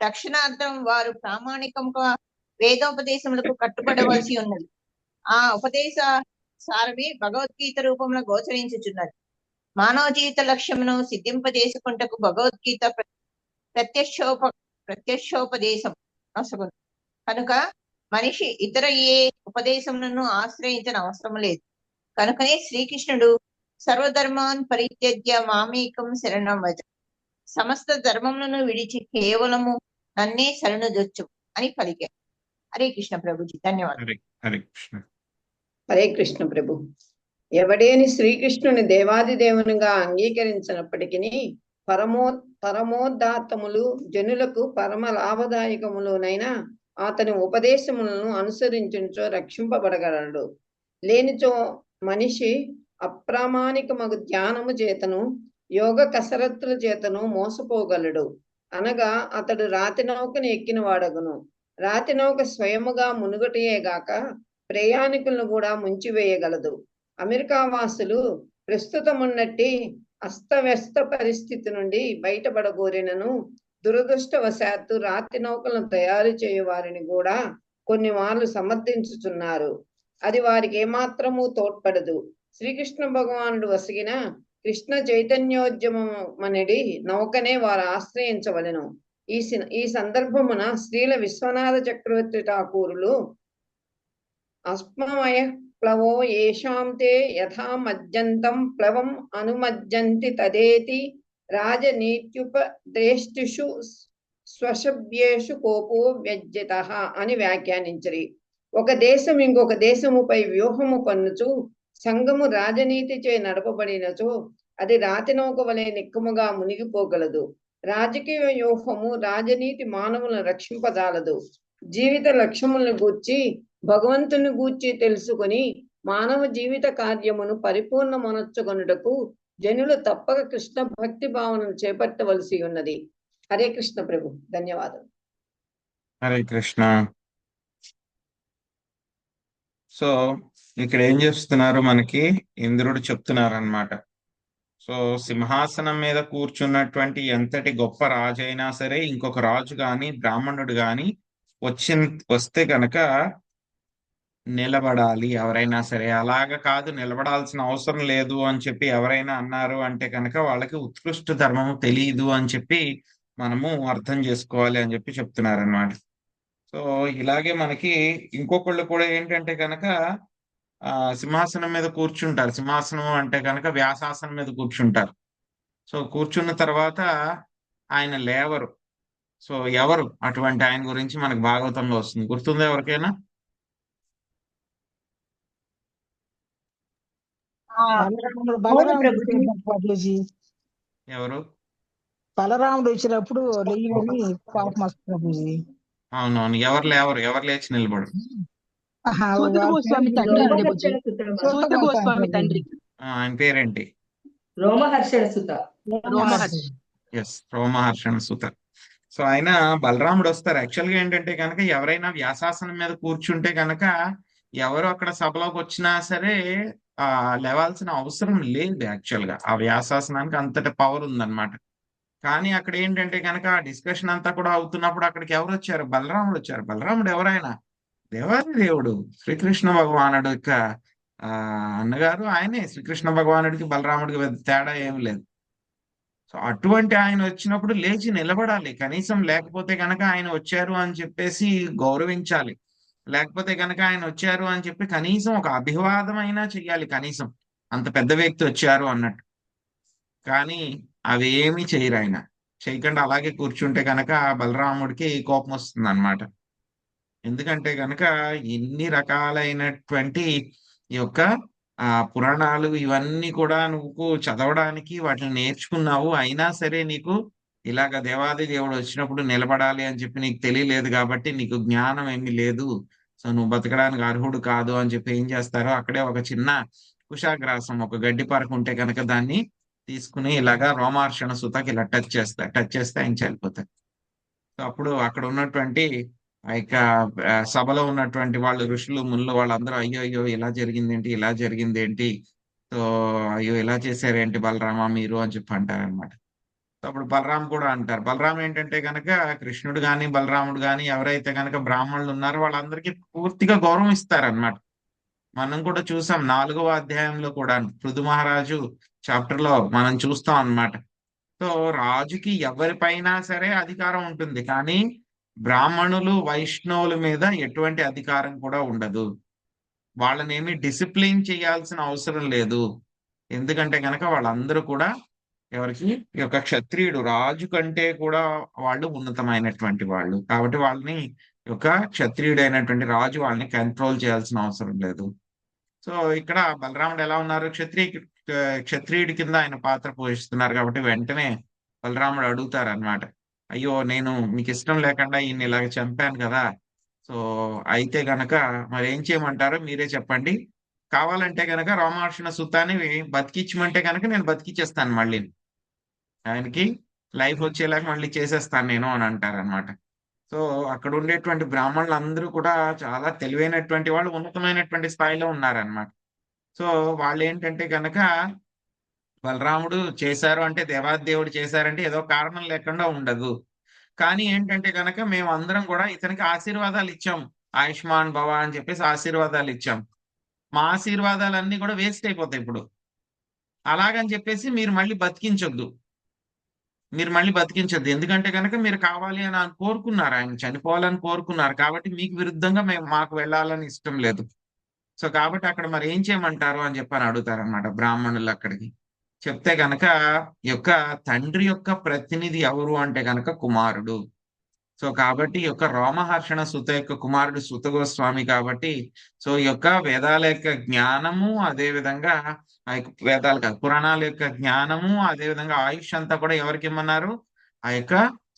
రక్షణార్థం వారు ప్రామాణికంగా వేదోపదేశములకు కట్టుబడవలసి ఉన్నది. ఆ ఉపదేశ సారమే భగవద్గీత రూపంలో గోచరించుచున్నది. మానవ జీవిత లక్ష్యమును సిద్ధింపజేసుకుంటకు భగవద్గీత ప్రత్యక్షోపదేశం అవసరం కనుక మనిషి ఇతర ఏ ఉపదేశములను ఆశ్రయించిన అవసరం లేదు. కనుకనే శ్రీకృష్ణుడు సర్వధర్మాన్ పరిత్యజ్య మామేకం శరణం వ్రజ, సమస్త ధర్మములను విడిచి కేవలము నన్నే శరణుజొచ్చు అని పలికారు. హరే కృష్ణ ప్రభుజీ. ధన్యవాదాలు. హరే కృష్ణ ప్రభు. ఎవడేని శ్రీకృష్ణుని దేవాది దేవునిగా అంగీకరించినప్పటికీ పరమోదాత్తములు జనులకు పరమ లాభదాయకములునైనా అతని ఉపదేశములను అనుసరించుచో రక్షింపబడగలడు. లేనిచో మనిషి అప్రామాణికమగు ధ్యానము చేతను యోగ కసరత్తుల చేతను మోసపోగలడు. అనగా అతడు రాతి నౌకను ఎక్కిన వాడగును. రాతి నౌక స్వయముగా మునుగటయేగాక ప్రయాణికులను కూడా ముంచివేయగలదు. అమెరికా వాసులు ప్రస్తుతమున్నట్టి అస్తవ్యస్త పరిస్థితి నుండి బయటపడగోరినను దురదృష్టవశాత్తు రాతి నౌకలను తయారు చేయు వారిని కూడా కొన్ని మార్లు సమర్థించుచున్నారు. అది వారికి ఏమాత్రము తోడ్పడదు. శ్రీకృష్ణ భగవానుడు వసిగిన కృష్ణ చైతన్యోద్యమం అనేది నౌకనే వారు ఆశ్రయించవలెను. ఈ సందర్భమున శ్రీల విశ్వనాథ చక్రవర్తి ఠాకూరులు అస్మమయ ప్లవో ఏషాం తే యథా మజ్జంతం ప్లవం అనుమజ్జంతి తదేతి రాజనీత్యుపదేష్టిషు స్వశబ్యేషు కోపో వ్యజ్యతః అని వ్యాఖ్యానించరి. ఒక దేశం ఇంకొక దేశముపై వ్యూహము పన్నుచు సంఘము రాజనీతిచే నడపబడినచో అది రాతి నౌక వలె నిక్కముగా మునిగిపోగలదు. రాజకీయ వ్యూహము రాజనీతి మానవులను రక్షింపజాలదు. జీవిత లక్ష్యములను గూర్చి భగవంతుని గూర్చి తెలుసుకొని మానవ జీవిత కార్యమును పరిపూర్ణమనొచ్చుకొనుటకు జనులు తప్పక కృష్ణ భక్తి భావనను చేపట్టవలసి ఉన్నది. హరే కృష్ణ ప్రభు. ధన్యవాదాలు. హరే కృష్ణ. సో ఇక్కడ ఏం చేస్తున్నారు, మనకి ఇంద్రుడు చెప్తున్నారు అన్నమాట. సో సింహాసనం మీద కూర్చున్నటువంటి ఎంతటి గొప్ప రాజు అయినా సరే ఇంకొక రాజు గాని బ్రాహ్మణుడు గాని వస్తే కనుక నిలబడాలి ఎవరైనా సరే. అలాగ కాదు, నిలబడాల్సిన అవసరం లేదు అని చెప్పి ఎవరైనా అన్నారు అంటే కనుక వాళ్ళకి ఉత్కృష్ట ధర్మము తెలియదు అని చెప్పి మనము అర్థం చేసుకోవాలి అని చెప్పి చెప్తున్నారు అన్నమాట. సో ఇలాగే మనకి ఇంకొకళ్ళు కూడా ఏంటంటే కనుక సింహాసనం మీద కూర్చుంటారు. సింహాసనం అంటే కనుక వ్యాసాసనం మీద కూర్చుంటారు. సో కూర్చున్న తర్వాత ఆయన లేవరు. సో ఎవరు అటువంటి ఆయన గురించి మనకు భాగవతంలో వస్తుంది. గుర్తుందా ఎవరికైనా? బలరాముడు ప్రభుజీ. ఎవరు? బలరాముడు వచ్చినప్పుడు లేయని కోపం వస్తుంది ప్రభుజీ. అవునవును, ఎవరు లేచి నిలబడు. సూత గోస్వామి తండ్రి అండి బుజ్జి. సూత గోస్వామి తండ్రి. ఆయన పేరేంటి? రోమహర్షణ సుత. రోమహర్షి. ఎస్, రోమహర్షణ సుత. సో ఆయన బలరాముడు వస్తారు. యాక్చువల్ గా ఏంటంటే కనుక ఎవరైనా వ్యాసాసనం మీద కూర్చుంటే కనుక ఎవరు అక్కడ సభలోకి వచ్చినా సరే లేవాల్సిన అవసరం లేదు. యాక్చువల్ గా ఆ వ్యాసాసనానికి అంతటి పవర్ ఉందన్నమాట. కానీ అక్కడ ఏంటంటే కనుక ఆ డిస్కషన్ అంతా కూడా అవుతున్నప్పుడు అక్కడికి ఎవరు వచ్చారు? బలరాముడు వచ్చారు. బలరాముడు ఎవరైనా దేవాది దేవుడు, శ్రీకృష్ణ భగవానుడు యొక్క అన్నగారు ఆయనే. శ్రీకృష్ణ భగవానుడికి బలరాముడికి పెద్ద తేడా ఏమి లేదు. సో అటువంటి ఆయన వచ్చినప్పుడు లేచి నిలబడాలి కనీసం. లేకపోతే కనుక ఆయన వచ్చారు అని చెప్పేసి గౌరవించాలి. లేకపోతే కనుక ఆయన వచ్చారు అని చెప్పి కనీసం ఒక అభివాదం అయినా చెయ్యాలి కనీసం, అంత పెద్ద వ్యక్తి వచ్చారు అన్నట్టు. కానీ అవి ఏమీ చేయరు. ఆయన చేయకుండా అలాగే కూర్చుంటే కనుక బలరాముడికి కోపం వస్తుంది అన్నమాట. ఎందుకంటే కనుక ఇన్ని రకాలైనటువంటి ఈ యొక్క పురాణాలు ఇవన్నీ కూడా నువ్వు చదవడానికి వాటిని నేర్చుకున్నావు, అయినా సరే నీకు ఇలాగ దేవాది దేవుడు వచ్చినప్పుడు నిలబడాలి అని చెప్పి నీకు తెలియలేదు కాబట్టి నీకు జ్ఞానం ఏమీ లేదు. సో నువ్వు బతకడానికి అర్హుడు కాదు అని చెప్పి ఏం చేస్తారో అక్కడే ఒక చిన్న కుశాగ్రాసం, ఒక గడ్డి పరకు ఉంటే కనుక దాన్ని తీసుకుని ఇలాగా రోమహర్షణ సుతకి ఇలా టచ్ చేస్తే ఆయన చనిపోతారు. సో అప్పుడు అక్కడ ఉన్నటువంటి ఆ యొక్క సభలో ఉన్నటువంటి వాళ్ళు, ఋషులు, మునులు, వాళ్ళందరూ అయ్యో అయ్యో ఇలా జరిగింది ఏంటి, ఇలా జరిగింది ఏంటి, సో అయ్యో ఇలా చేశారేంటి బలరామ మీరు అని చెప్పి అంటారనమాట. సో అప్పుడు బలరాం కూడా అంటారు. బలరాం ఏంటంటే కనుక కృష్ణుడు గాని బలరాముడు గాని ఎవరైతే కనుక బ్రాహ్మణులు ఉన్నారో వాళ్ళందరికీ పూర్తిగా గౌరవం ఇస్తారనమాట. మనం కూడా చూసాం 4వ అధ్యాయంలో కూడా పృథు మహారాజు చాప్టర్ లో మనం చూస్తాం అన్నమాట. సో రాజుకి ఎవరిపైనా సరే అధికారం ఉంటుంది, కానీ బ్రాహ్మణులు వైష్ణవుల మీద ఎటువంటి అధికారం కూడా ఉండదు. వాళ్ళని ఏమి డిసిప్లిన్ చేయాల్సిన అవసరం లేదు. ఎందుకంటే కనుక వాళ్ళందరూ కూడా ఎవరికి ఈ యొక్క క్షత్రియుడు రాజు కంటే కూడా వాళ్ళు ఉన్నతమైనటువంటి వాళ్ళు కాబట్టి వాళ్ళని యొక్క క్షత్రియుడైనటువంటి రాజు వాళ్ళని కంట్రోల్ చేయాల్సిన అవసరం లేదు. సో ఇక్కడ బలరాముడు ఎలా ఉన్నారు? క్షత్రియుడి కింద ఆయన పాత్ర పోషిస్తున్నారు కాబట్టి వెంటనే బలరాముడు అడుగుతారు అనమాట, అయ్యో నేను మీకు ఇష్టం లేకుండా ఈయన ఇలాగ చంపాను కదా, సో అయితే గనక మరి ఏం చేయమంటారో మీరే చెప్పండి, కావాలంటే గనక రోమహర్షణ సుతాన్ని బతికించమంటే కనుక నేను బతికిచ్చేస్తాను, మళ్ళీ ఆయనకి లైఫ్ వచ్చేలాగా మళ్ళీ చేసేస్తాను నేను అని అంటారనమాట. సో అక్కడ ఉండేటువంటి బ్రాహ్మణులు అందరూ కూడా చాలా తెలివైనటువంటి వాళ్ళు, ఉన్నతమైనటువంటి స్థాయిలో ఉన్నారనమాట. సో వాళ్ళు ఏంటంటే గనక బలరాముడు చేశారు అంటే దేవాదేవుడు చేశారంటే ఏదో కారణం లేకుండా ఉండదు. కానీ ఏంటంటే కనుక మేము అందరం కూడా ఇతనికి ఆశీర్వాదాలు ఇచ్చాం, ఆయుష్మాన్ భవ అని చెప్పేసి ఆశీర్వాదాలు ఇచ్చాం. మా ఆశీర్వాదాలన్నీ కూడా వేస్ట్ అయిపోతాయి ఇప్పుడు. అలాగని చెప్పేసి మీరు మళ్ళీ బతికించొద్దు. ఎందుకంటే కనుక మీరు కావాలి అని కోరుకున్నారు, ఆయన చనిపోవాలని కోరుకున్నారు కాబట్టి మీకు విరుద్ధంగా మాకు వెళ్ళాలని ఇష్టం లేదు. సో కాబట్టి అక్కడ మరి ఏం చేయమంటారు అని చెప్పని అడుగుతారనమాట బ్రాహ్మణులు. అక్కడికి చెప్తే గనక యొక్క తండ్రి యొక్క ప్రతినిధి ఎవరు అంటే గనక కుమారుడు. సో కాబట్టి ఈ యొక్క రోమహర్షణ సుత యొక్క కుమారుడు సుత గోస్వామి కాబట్టి సో ఈ యొక్క వేదాల యొక్క జ్ఞానము, అదే విధంగా ఆ యొక్క వేదాలు కాదు పురాణాల యొక్క జ్ఞానము, అదే విధంగా ఆయుష్ అంతా కూడా ఎవరికి ఇమ్మన్నారు? ఆ యొక్క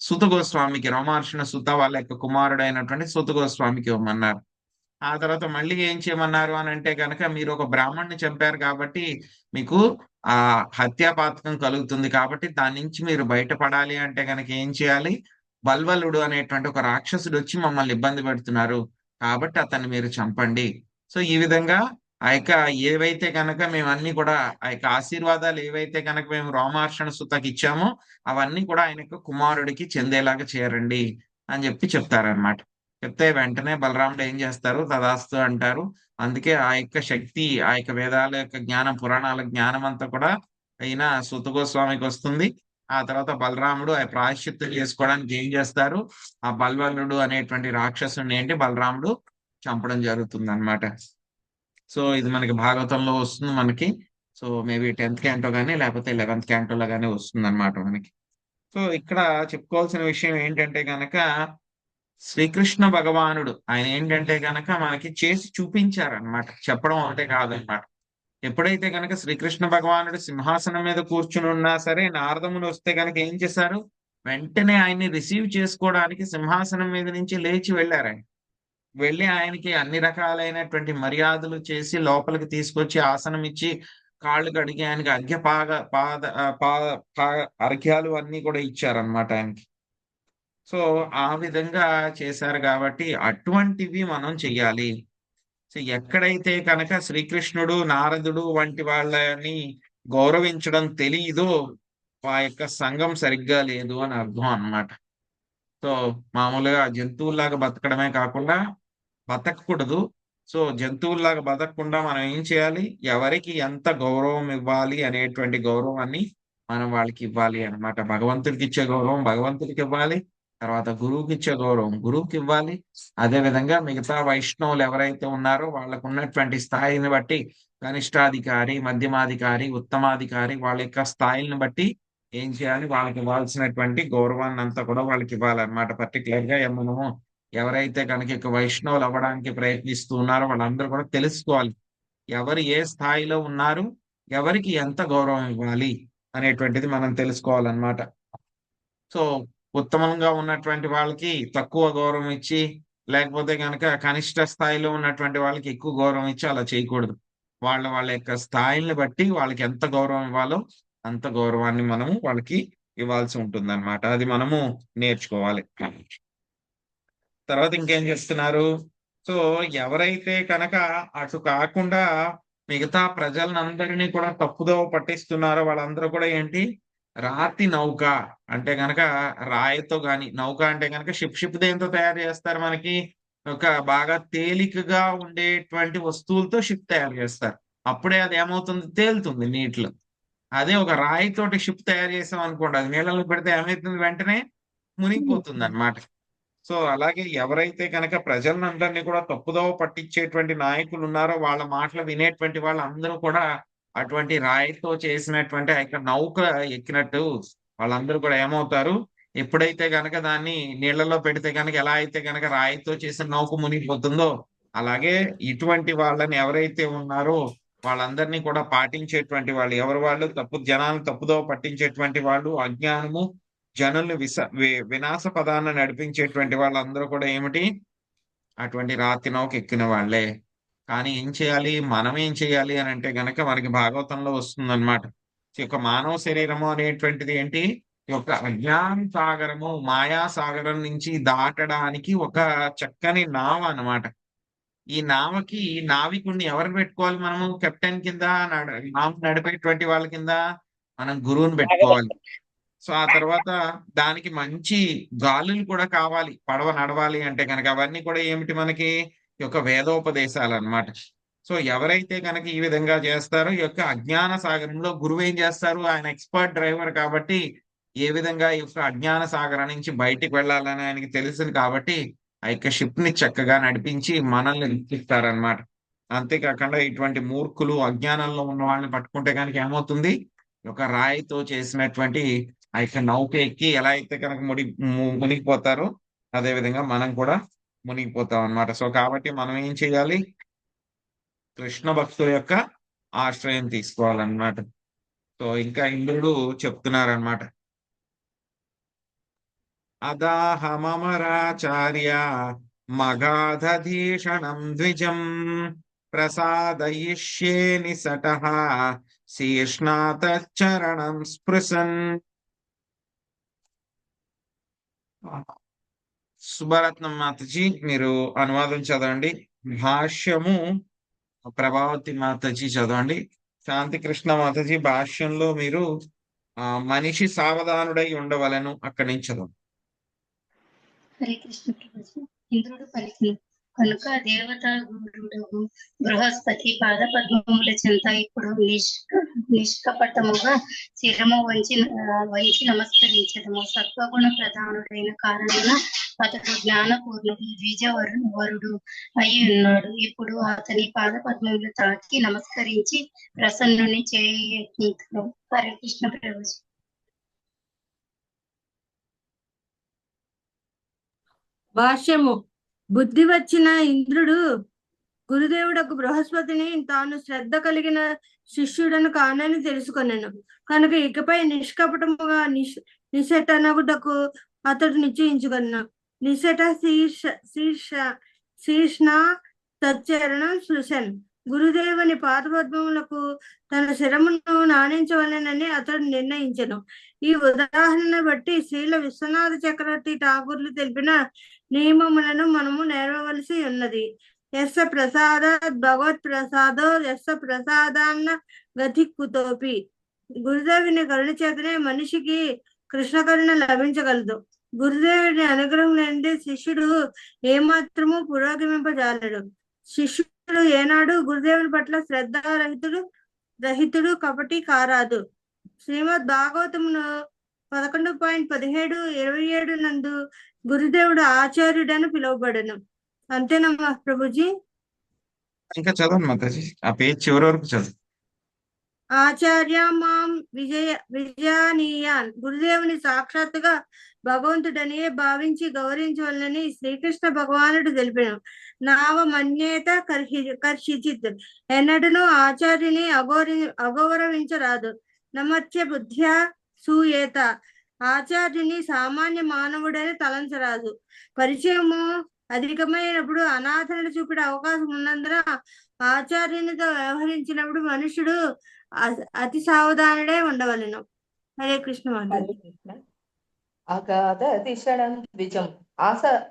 సుత గోస్వామికి, రోమహర్షణ సుత వాళ్ళ యొక్క కుమారుడు అయినటువంటి సుత గోస్వామికి ఇవ్వమన్నారు. ఆ తర్వాత మళ్ళీ ఏం చేయమన్నారు అని అంటే కనుక మీరు ఒక బ్రాహ్మణ్ణి చంపారు కాబట్టి మీకు ఆ హత్యాపాతకం కలుగుతుంది కాబట్టి దాని నుంచి మీరు బయటపడాలి అంటే కనుక ఏం చేయాలి? బల్వలుడు అనేటువంటి ఒక రాక్షసుడు వచ్చి మమ్మల్ని ఇబ్బంది పెడుతున్నారు కాబట్టి అతన్ని మీరు చంపండి. సో ఈ విధంగా ఆ యొక్క ఏవైతే కనుక మేమన్నీ కూడా ఆ యొక్క ఆశీర్వాదాలు ఏవైతే కనుక మేము రోమహర్షణ సుతకి ఇచ్చామో అవన్నీ కూడా ఆయన యొక్క కుమారుడికి చెందేలాగా చేరండి అని చెప్పి చెప్తారనమాట. చెప్తే వెంటనే బలరాముడు ఏం చేస్తారు? తదాస్తు అంటారు. అందుకే ఆ యొక్క శక్తి, ఆ యొక్క వేదాల యొక్క జ్ఞానం, పురాణాల జ్ఞానం అంతా కూడా అయినా సుత గోస్వామికి వస్తుంది. ఆ తర్వాత బలరాముడు ఆ ప్రాయశ్చిత్తం చేసుకోవడానికి ఏం చేస్తారు? ఆ బల్వలుడు అనేటువంటి రాక్షసుని ఏంటి బలరాముడు చంపడం జరుగుతుంది అనమాట. సో ఇది మనకి భాగవతంలో వస్తుంది మనకి. సో మేబీ 10th క్యాంటో కానీ లేకపోతే 11th క్యాంటోలో కానీ వస్తుంది అనమాట మనకి. సో ఇక్కడ చెప్పుకోవాల్సిన విషయం ఏంటంటే కనుక శ్రీకృష్ణ భగవానుడు ఆయన ఏంటంటే కనుక మనకి చేసి చూపించారనమాట, చెప్పడం ఒకటే కాదనమాట. ఎప్పుడైతే కనుక శ్రీకృష్ణ భగవానుడు సింహాసనం మీద కూర్చుని ఉన్నా సరే నారదముని వస్తే కనుక ఏం చేశారు, వెంటనే ఆయన్ని రిసీవ్ చేసుకోవడానికి సింహాసనం మీద నుంచి లేచి వెళ్ళారు. ఆయన వెళ్ళి ఆయనకి అన్ని రకాలైనటువంటి మర్యాదలు చేసి లోపలికి తీసుకొచ్చి ఆసనం ఇచ్చి కాళ్ళు కడిగి ఆయనకి అర్ఘ్యాలు అన్ని కూడా ఇచ్చారనమాట ఆయనకి. సో ఆ విధంగా చేశారు కాబట్టి అటువంటివి మనం చెయ్యాలి. సో ఎక్కడైతే కనుక శ్రీకృష్ణుడు నారదుడు వంటి వాళ్ళని గౌరవించడం తెలియదో ఆ యొక్క సంఘం సరిగ్గా లేదు అని అర్థం అన్నమాట. సో మామూలుగా జంతువుల్లాగా బతకడమే కాకుండా బతకూడదు. సో జంతువుల్లాగా బతకకుండా మనం ఏం చేయాలి, ఎవరికి ఎంత గౌరవం ఇవ్వాలి అనేటువంటి గౌరవాన్ని మనం వాళ్ళకి ఇవ్వాలి అన్నమాట. భగవంతుడికి ఇచ్చే గౌరవం భగవంతుడికి ఇవ్వాలి, తర్వాత గురువుకి ఇచ్చే గౌరవం గురువుకి ఇవ్వాలి. అదే విధంగా మిగతా వైష్ణవులు ఎవరైతే ఉన్నారో వాళ్ళకు ఉన్నటువంటి స్థాయిని బట్టి కనిష్టాధికారి, మధ్యమాధికారి, ఉత్తమాధికారి వాళ్ళ యొక్క స్థాయిని బట్టి ఏం చేయాలి, వాళ్ళకి ఇవ్వాల్సినటువంటి గౌరవాన్ని అంతా కూడా వాళ్ళకి ఇవ్వాలన్నమాట. పర్టికులర్ గా మనము ఎవరైతే కనుక ఇక వైష్ణవులు అవ్వడానికి ప్రయత్నిస్తూ ఉన్నారో వాళ్ళందరూ కూడా తెలుసుకోవాలి ఎవరు ఏ స్థాయిలో ఉన్నారు, ఎవరికి ఎంత గౌరవం ఇవ్వాలి అనేటువంటిది మనం తెలుసుకోవాలన్నమాట. సో ఉత్తమంగా ఉన్నటువంటి వాళ్ళకి తక్కువ గౌరవం ఇచ్చి, లేకపోతే కనుక కనిష్ట స్థాయిలో ఉన్నటువంటి వాళ్ళకి ఎక్కువ గౌరవం ఇచ్చి అలా చేయకూడదు. వాళ్ళ యొక్క స్థాయిని బట్టి వాళ్ళకి ఎంత గౌరవం ఇవ్వాలో అంత గౌరవాన్ని మనము వాళ్ళకి ఇవ్వాల్సి ఉంటుంది అనమాట. అది మనము నేర్చుకోవాలి. తర్వాత ఇంకేం చేస్తున్నారు, సో ఎవరైతే కనుక అటు కాకుండా మిగతా ప్రజలందరినీ కూడా తప్పుదోవ పట్టిస్తున్నారో వాళ్ళందరూ కూడా ఏంటి, రాతి నౌక అంటే కనుక రాయితో గాని, నౌక అంటే కనుక షిప్ దేంతో తయారు చేస్తారు, మనకి ఒక బాగా తేలికగా ఉండేటువంటి వస్తువులతో షిప్ తయారు చేస్తారు. అప్పుడే అది ఏమవుతుంది, తేలుతుంది నీటిలో. అదే ఒక రాయితోటి షిప్ తయారు చేసాం అనుకోండి, అది నీళ్ళలో పెడితే ఏమవుతుంది, వెంటనే మునిగిపోతుంది అన్నమాట. సో అలాగే ఎవరైతే కనుక ప్రజలందరినీ కూడా తప్పుదోవ పట్టించేటువంటి నాయకులు ఉన్నారో వాళ్ళ మాటలు వినేటువంటి వాళ్ళందరూ కూడా అటువంటి రాయితో చేసినటువంటి ఇక్కడ నౌక ఎక్కినట్టు వాళ్ళందరూ కూడా ఏమవుతారు, ఎప్పుడైతే కనుక దాన్ని నీళ్లలో పెడితే కనుక ఎలా అయితే కనుక రాయితో చేసిన నౌక మునిగిపోతుందో అలాగే ఇటువంటి వాళ్ళని ఎవరైతే ఉన్నారో వాళ్ళందరినీ కూడా పాటించేటువంటి వాళ్ళు వాళ్ళు జనాలను తప్పుదోవ పట్టించేటువంటి వాళ్ళు, అజ్ఞానము జనుల్ని వినాశ పదాన్ని నడిపించేటువంటి వాళ్ళందరూ కూడా ఏమిటి, అటువంటి రాతి నౌక ఎక్కిన వాళ్ళే. కానీ ఏం చేయాలి, మనం ఏం చేయాలి అని అంటే గనక మనకి భాగవతంలో వస్తుంది అనమాట. ఈ యొక్క మానవ శరీరము అనేటువంటిది ఏంటి, ఈ యొక్క అజ్ఞాన సాగరము మాయా సాగరం నుంచి దాటడానికి ఒక చక్కని నావ అన్నమాట. ఈ నావకి నావికుడిని ఎవరు పెట్టుకోవాలి, మనము కెప్టెన్ కింద నావ నడిపేటువంటి వాళ్ళ కింద మనం గురువుని పెట్టుకోవాలి. సో ఆ తర్వాత దానికి మంచి గాలులు కూడా కావాలి పడవ నడవాలి అంటే కనుక. అవన్నీ కూడా ఏమిటి, మనకి ఈ యొక్క వేదోపదేశాలు అన్నమాట. సో ఎవరైతే కనుక ఈ విధంగా చేస్తారో ఈ యొక్క అజ్ఞాన సాగరంలో గురువు ఏం చేస్తారు, ఆయన ఎక్స్పర్ట్ డ్రైవర్ కాబట్టి ఏ విధంగా ఈ యొక్క అజ్ఞాన సాగరం నుంచి బయటికి వెళ్ళాలని ఆయనకి తెలుసును కాబట్టి ఆ యొక్క షిప్ ని చక్కగా నడిపించి మనల్ని రక్షిస్తారనమాట. అంతేకాకుండా ఇటువంటి మూర్ఖులు అజ్ఞానంలో ఉన్న వాళ్ళని పట్టుకుంటే కనుక ఏమవుతుంది, ఒక రాయితో చేసినటువంటి ఆ యొక్క నౌక ఎక్కి ఎలా అయితే కనుక మునిగిపోతారో అదే విధంగా మనం కూడా మునిగిపోతాం అన్నమాట. సో కాబట్టి మనం ఏం చేయాలి, కృష్ణ భక్తుల యొక్క ఆశ్రయం తీసుకోవాలన్నమాట. సో ఇంకా ఇంద్రుడు చెప్తున్నారనమాట, అదాహమరాచార్య మగాధీషణం ద్విజం ప్రసాదయిష్యే నిసటః శీర్ష్ణాతచ్చరణం స్పృశన్. సుభరత్నం మాతజీ మీరు అనువాదం చదవండి, భాష్యము ప్రభావతి మాతజీ చదవండి. శాంతికృష్ణ మాతజీ భాష్యంలో మీరు మనిషి సావధానుడై ఉండవలను అక్కడి నుంచి చదవండి. హరే కృష్ణ ప్రభుజీ. ఇంద్రుడు పలికిన కనుక దేవత గురుడు బృహస్పతి పాద పద్మముల చెంత ఇప్పుడు నిష్కపటముగా శిరము వంచి నమస్కరించడము. సత్వగుణ ప్రధానుడైన కారణమున అతడు జ్ఞానపూర్ణుడు ద్విజవరుడు అయి ఉన్నాడు. ఇప్పుడు అతని పాద పద్మములు తాకి నమస్కరించి ప్రసన్నుని చేయత్నించడం. హరే కృష్ణ ప్రభుజీ. భాష్యము. బుద్ధి వచ్చిన ఇంద్రుడు గురుదేవుడకు బృహస్పతిని తాను శ్రద్ధ కలిగిన శిష్యుడను కానని తెలుసుకొనెను. కనుక ఇకపై నిష్కపటముగా నిశటనగుటకు అతడు నిశ్చయించుకొనెను. నిశట శీర్ష తచ్చరణం స్పృశన్. గురుదేవుని పాదపద్మములకు తన శరమును నాణించవలెనని అతడు నిర్ణయించెను. ఈ ఉదాహరణ బట్టి శ్రీల విశ్వనాథ చక్రవర్తి ఠాకూర్లు తెలిపిన నియమములను మనము నేర్వవలసి ఉన్నది. యస్స ప్రసాదాత్ భగవత్ ప్రసాదో యస్స ప్రసాదాన్న గతి కుతోపి. గురుదేవుని కరుణ చేతనే మనిషికి కృష్ణ కరుణ లభించగలదు. గురుదేవుని అనుగ్రహం లేనిదే శిష్యుడు ఏమాత్రము పురోగమింపజాలడు. శిష్యుడు ఏనాడు గురుదేవుని పట్ల రహితుడు కపటి కారాదు. శ్రీమద్ భాగవతమును 11.17, 27 నందు గురుదేవుడు ఆచార్యుడని పిలువబడను. అంతేనమ్మా ప్రభుజీ? ఇంకా చదవండి మాతాజీ, ఆ పేజ్ చివరి వరకు చదువు. ఆచార్య మాం విజయానీయాన్. గురుదేవుని సాక్షాత్తుగా భగవంతుడనియే భావించి గౌరవించవలనని శ్రీకృష్ణ భగవానుడు తెలిపాను. నావ మన్యేత కర్షిచిత్. ఎన్నడను ఆచార్యుని అగౌరవించరాదు. నమత్య బుద్ధ్యా సూయేత. ఆచార్యుని సామాన్య మానవుడని తలంచరాదు. పరిచయము అధికమైనప్పుడు అనాదరణ చూపే అవకాశం ఉన్నందున ఆచార్యునితో వ్యవహరించినప్పుడు మనుషుడు అతి సావధానుడే ఉండవలెను. హరే కృష్ణ. అగాధ దిశణం ద్విజం.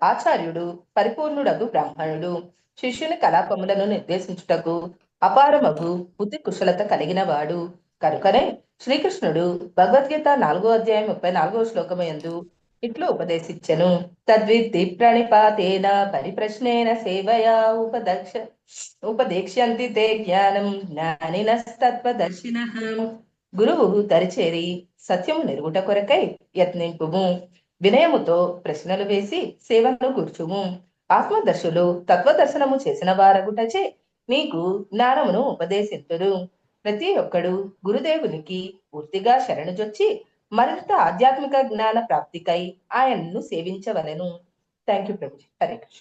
ఆచార్యుడు పరిపూర్ణుడగు బ్రాహ్మణుడు. శిష్యుని కలాపములను నిర్దేశించుటకు అపారమగు బుద్ధి కుశలత కలిగిన వాడు. కనుకనే శ్రీకృష్ణుడు భగవద్గీత 4వ అధ్యాయం 34వ శ్లోకమయందు ఇట్లు ఉపదేశించెను. తద్విద్ధి ప్రణిపాతేన పరిప్రశ్నేన సేవయా ఉపదేక్ష్యంతి తే జ్ఞానం జ్ఞానినస్తత్వదర్శినః. గురువు దరిచేరి సత్యము నెరుగుట కొరకై యత్నింపుము. వినయముతో ప్రశ్నలు వేసి సేవను కూర్చుము. ఆత్మదర్శులు తత్వదర్శనము చేసిన వారగుటచే నీకు జ్ఞానమును ఉపదేశింతురు. ప్రతి ఒక్కడు గురుదేవునికి పూర్తిగా శరణుజొచ్చి మరింత ఆధ్యాత్మిక జ్ఞాన ప్రాప్తికై ఆయన్ను సేవించవలెను. Thank you Prabhuji. Hare Krishna.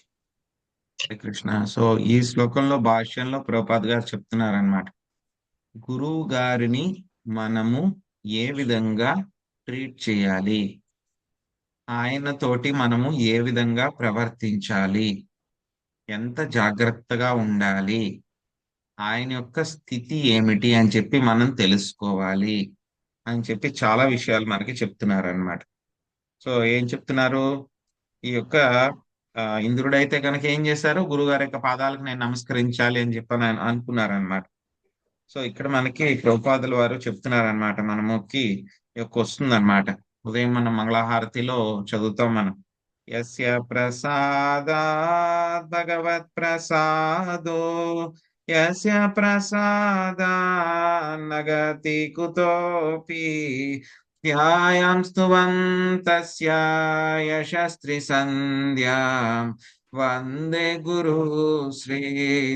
Hare Krishna. So ఈ శ్లోకంలో భాష్యంలో ప్రభుపాద్ గారు చెప్తున్నారనమాట, గురువు గారిని మనము ఏ విధంగా ట్రీట్ చేయాలి, ఆయనతోటి మనము ఏ విధంగా ప్రవర్తించాలి, ఎంత జాగ్రత్తగా ఉండాలి, ఆయన యొక్క స్థితి ఏమిటి అని చెప్పి మనం తెలుసుకోవాలి అని చెప్పి చాలా విషయాలు మనకి చెప్తున్నారనమాట. సో ఏం చెప్తున్నారు, ఈ యొక్క ఇంద్రుడైతే కనుక ఏం చేశారు, గురుగారి యొక్క పాదాలకు నేను నమస్కరించాలి అని చెప్పి అనుకున్నారనమాట. సో ఇక్కడ మనకి ప్రభుపాదుల వారు చెప్తున్నారనమాట, మనముకి యొక్క వస్తుందన్నమాట. ఉదయం మనం మంగళహారతిలో చదువుతాం మనం, యస్య ప్రసాదాత్ భగవత్ ప్రసాదో యస్య ప్రసాదాన్ నగతి కుతోపి ధ్యాయాం స్తువంతస్య యశస్త్రి సంధ్యాం వందే గురు శ్రీ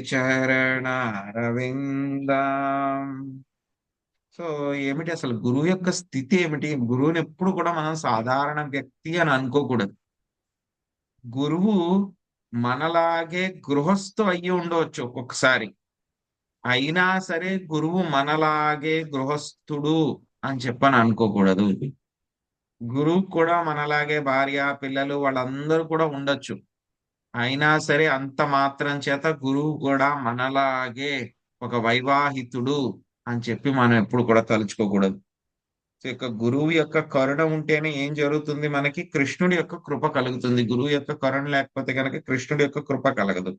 చరణారవిందం. సో ఏమిటి అసలు గురువు యొక్క స్థితి ఏమిటి? గురువుని ఎప్పుడు కూడా మనం సాధారణ వ్యక్తి అని అనుకోకూడదు. గురువు మనలాగే గృహస్థు అయ్యి ఉండవచ్చు ఒక్కొక్కసారి, అయినా సరే గురువు మనలాగే గృహస్థుడు అని చెప్పని అనుకోకూడదు. గురువు కూడా మనలాగే భార్య పిల్లలు వాళ్ళందరూ కూడా ఉండొచ్చు, అయినా సరే అంత మాత్రం చేత గురువు కూడా మనలాగే ఒక వైవాహితుడు అని చెప్పి మనం ఎప్పుడు కూడా తలుచుకోకూడదు. యొక్క గురువు యొక్క కరుణ ఉంటేనే ఏం జరుగుతుంది, మనకి కృష్ణుడి యొక్క కృప కలుగుతుంది. గురువు యొక్క కరుణ లేకపోతే కనుక కృష్ణుడి యొక్క కృప కలగదు,